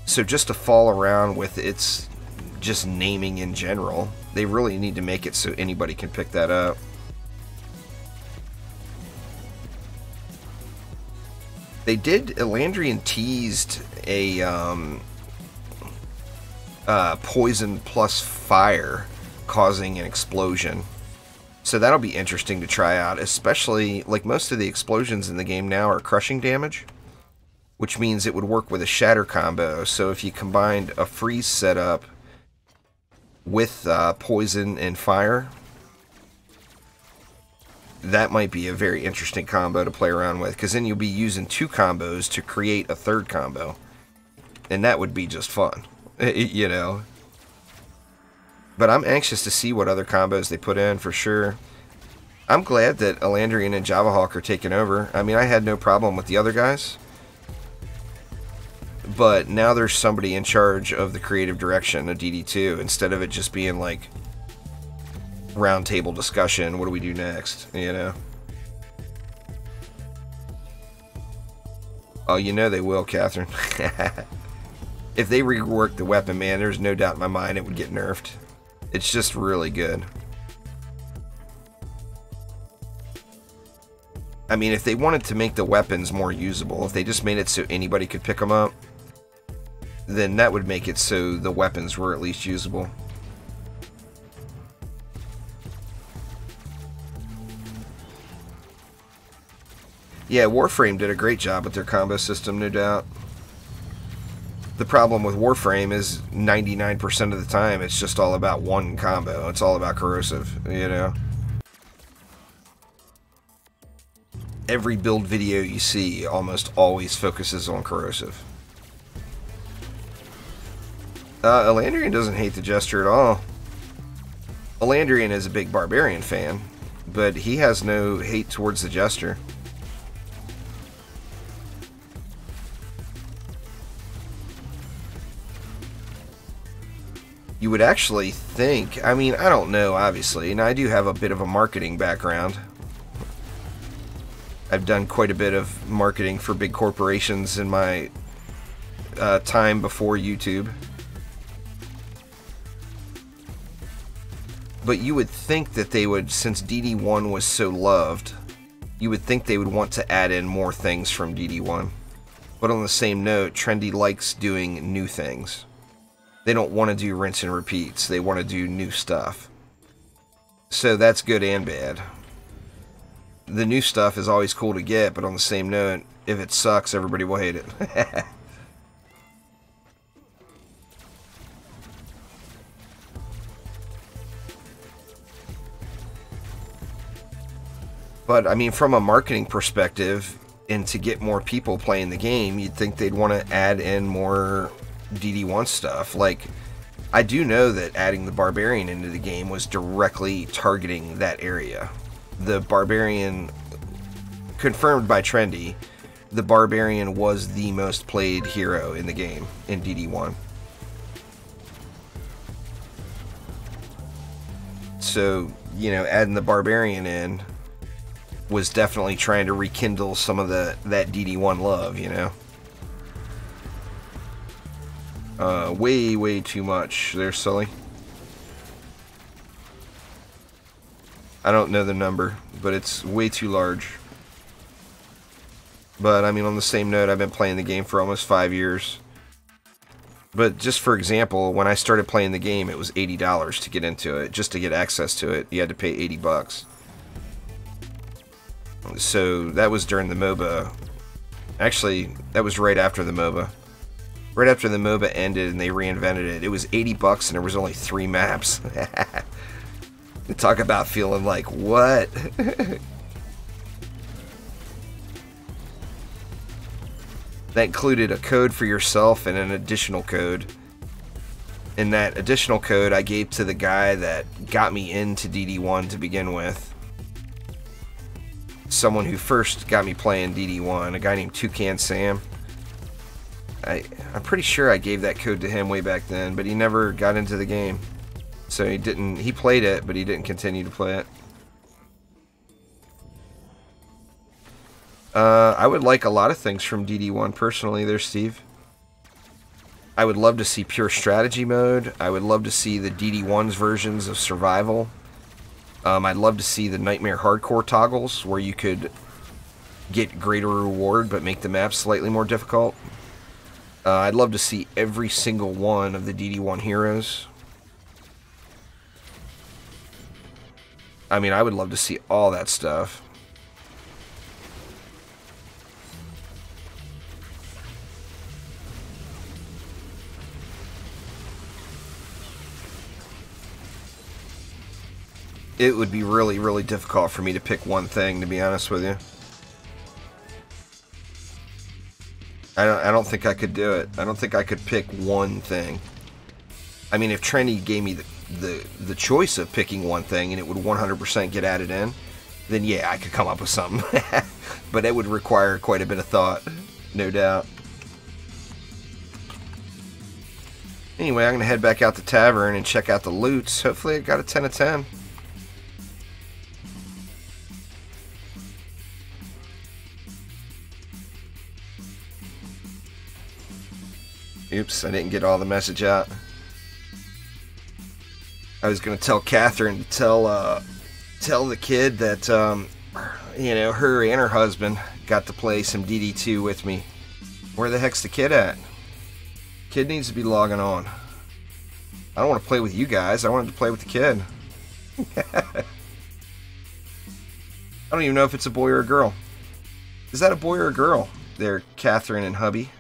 So just to fall around with its just naming in general, they really need to make it so anybody can pick that up. They did, Elandrian teased a poison plus fire causing an explosion. So that'll be interesting to try out, especially, like, most of the explosions in the game now are crushing damage, which means it would work with a shatter combo. So if you combined a freeze setup with poison and fire, that might be a very interesting combo to play around with, because then you'll be using two combos to create a third combo, and that would be just fun, you know. But I'm anxious to see what other combos they put in, for sure. I'm glad that Elandrian and Javahawk are taking over. I mean, I had no problem with the other guys, but now there's somebody in charge of the creative direction of DD2, instead of it just being like round table discussion, what do we do next, you know? Oh, you know they will, Catherine. If they rework the weapon, man, there's no doubt in my mind it would get nerfed. It's just really good. I mean, if they wanted to make the weapons more usable, if they just made it so anybody could pick them up, then that would make it so the weapons were at least usable. Yeah, Warframe did a great job with their combo system, no doubt. The problem with Warframe is 99% of the time it's just all about one combo. It's all about corrosive, you know? Every build video you see almost always focuses on corrosive. Elandrian doesn't hate the Jester at all. Elandrian is a big Barbarian fan, but he has no hate towards the Jester. You would actually think, I mean, I don't know, obviously, and I do have a bit of a marketing background. I've done quite a bit of marketing for big corporations in my time before YouTube. But you would think that they would, since DD1 was so loved, you would think they would want to add in more things from DD1. But on the same note, Trendy likes doing new things. They don't want to do rinse and repeats. They want to do new stuff. So that's good and bad. The new stuff is always cool to get, but on the same note, if it sucks, everybody will hate it. But, I mean, from a marketing perspective, and to get more people playing the game, you'd think they'd want to add in more DD1 stuff. Like, I do know that adding the Barbarian into the game was directly targeting that area. The Barbarian, confirmed by Trendy, the Barbarian was the most played hero in the game in DD1. So, you know, adding the Barbarian in was definitely trying to rekindle some of that DD1 love, you know? Way too much there, Sully. I don't know the number, but it's way too large. But, I mean, on the same note, I've been playing the game for almost 5 years. But just for example, when I started playing the game, it was $80 to get into it. Just to get access to it, you had to pay $80. So that was during the MOBA. Actually, that was right after the MOBA. Right after the MOBA ended and they reinvented it. It was $80 and there was only 3 maps. Talk about feeling like, what? That included a code for yourself and an additional code. And that additional code I gave to the guy that got me into DD1 to begin with. Someone who first got me playing DD1, a guy named Toucan Sam. I'm pretty sure I gave that code to him way back then, but he never got into the game. So he played it, but he didn't continue to play it. I would like a lot of things from DD1 personally there, Steve. I would love to see pure strategy mode. I would love to see the DD1's versions of survival. I'd love to see the Nightmare Hardcore toggles where you could get greater reward but make the map slightly more difficult. I'd love to see every single one of the DD1 heroes. I mean, I would love to see all that stuff. It would be really, really difficult for me to pick one thing, to be honest with you. I don't think I could do it. I don't think I could pick one thing. I mean, if Trendy gave me the choice of picking one thing and it would 100% get added in, then yeah, I could come up with something. But it would require quite a bit of thought, no doubt. Anyway, I'm going to head back out the tavern and check out the loots. Hopefully I got a 10 of 10. Oops, I didn't get all the message out. I was going to tell Catherine to tell the kid that, you know, her and her husband got to play some DD2 with me. Where the heck's the kid at? Kid needs to be logging on. I don't want to play with you guys. I wanted to play with the kid. I don't even know if it's a boy or a girl. Is that a boy or a girl? There, Catherine and hubby.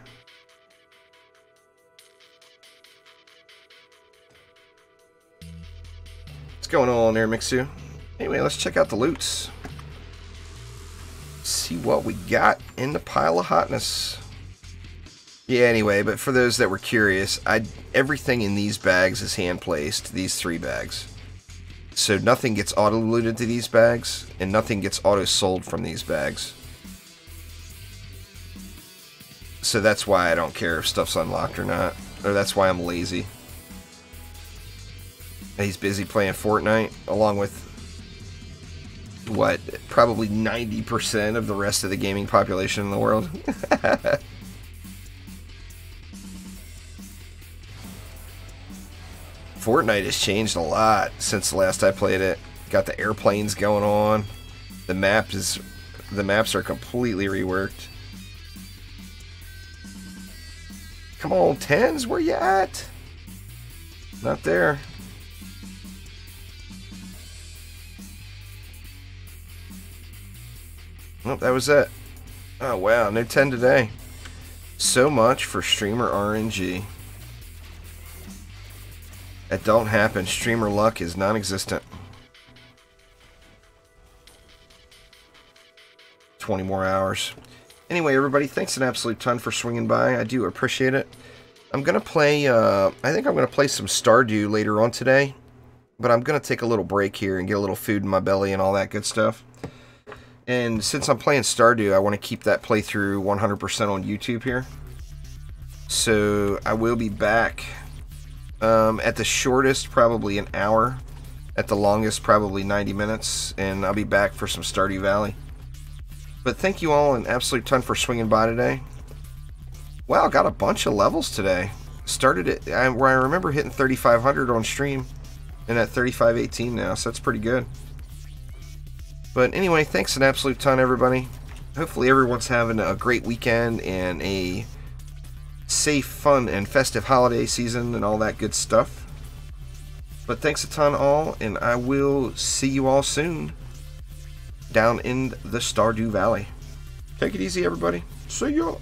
What's going on there, Mixu? Anyway, let's check out the loots. See what we got in the pile of hotness. Yeah, anyway, but for those that were curious, everything in these bags is hand placed, these 3 bags. So nothing gets auto-looted to these bags, and nothing gets auto-sold from these bags. So that's why I don't care if stuff's unlocked or not. Or that's why I'm lazy. He's busy playing Fortnite, along with, what, probably 90% of the rest of the gaming population in the world. Fortnite has changed a lot since the last I played it. Got the airplanes going on. The maps are completely reworked. Come on, 10s, where you at? Not there. Oh, that was it. Oh, wow. No 10 today. So much for streamer RNG. That don't happen. Streamer luck is non-existent. 20 more hours. Anyway, everybody, thanks an absolute ton for swinging by. I do appreciate it. I'm going to play, I think I'm going to play some Stardew later on today. But I'm going to take a little break here and get a little food in my belly and all that good stuff. And since I'm playing Stardew, I want to keep that playthrough 100% on YouTube here. So I will be back at the shortest, probably an hour. At the longest, probably 90 minutes. And I'll be back for some Stardew Valley. But thank you all an absolute ton for swinging by today. Wow, got a bunch of levels today. Started it where I remember hitting 3,500 on stream. And at 3,518 now, so that's pretty good. But anyway, thanks an absolute ton, everybody. Hopefully everyone's having a great weekend and a safe, fun, and festive holiday season and all that good stuff. But thanks a ton all, and I will see you all soon down in the Stardew Valley. Take it easy, everybody. See ya.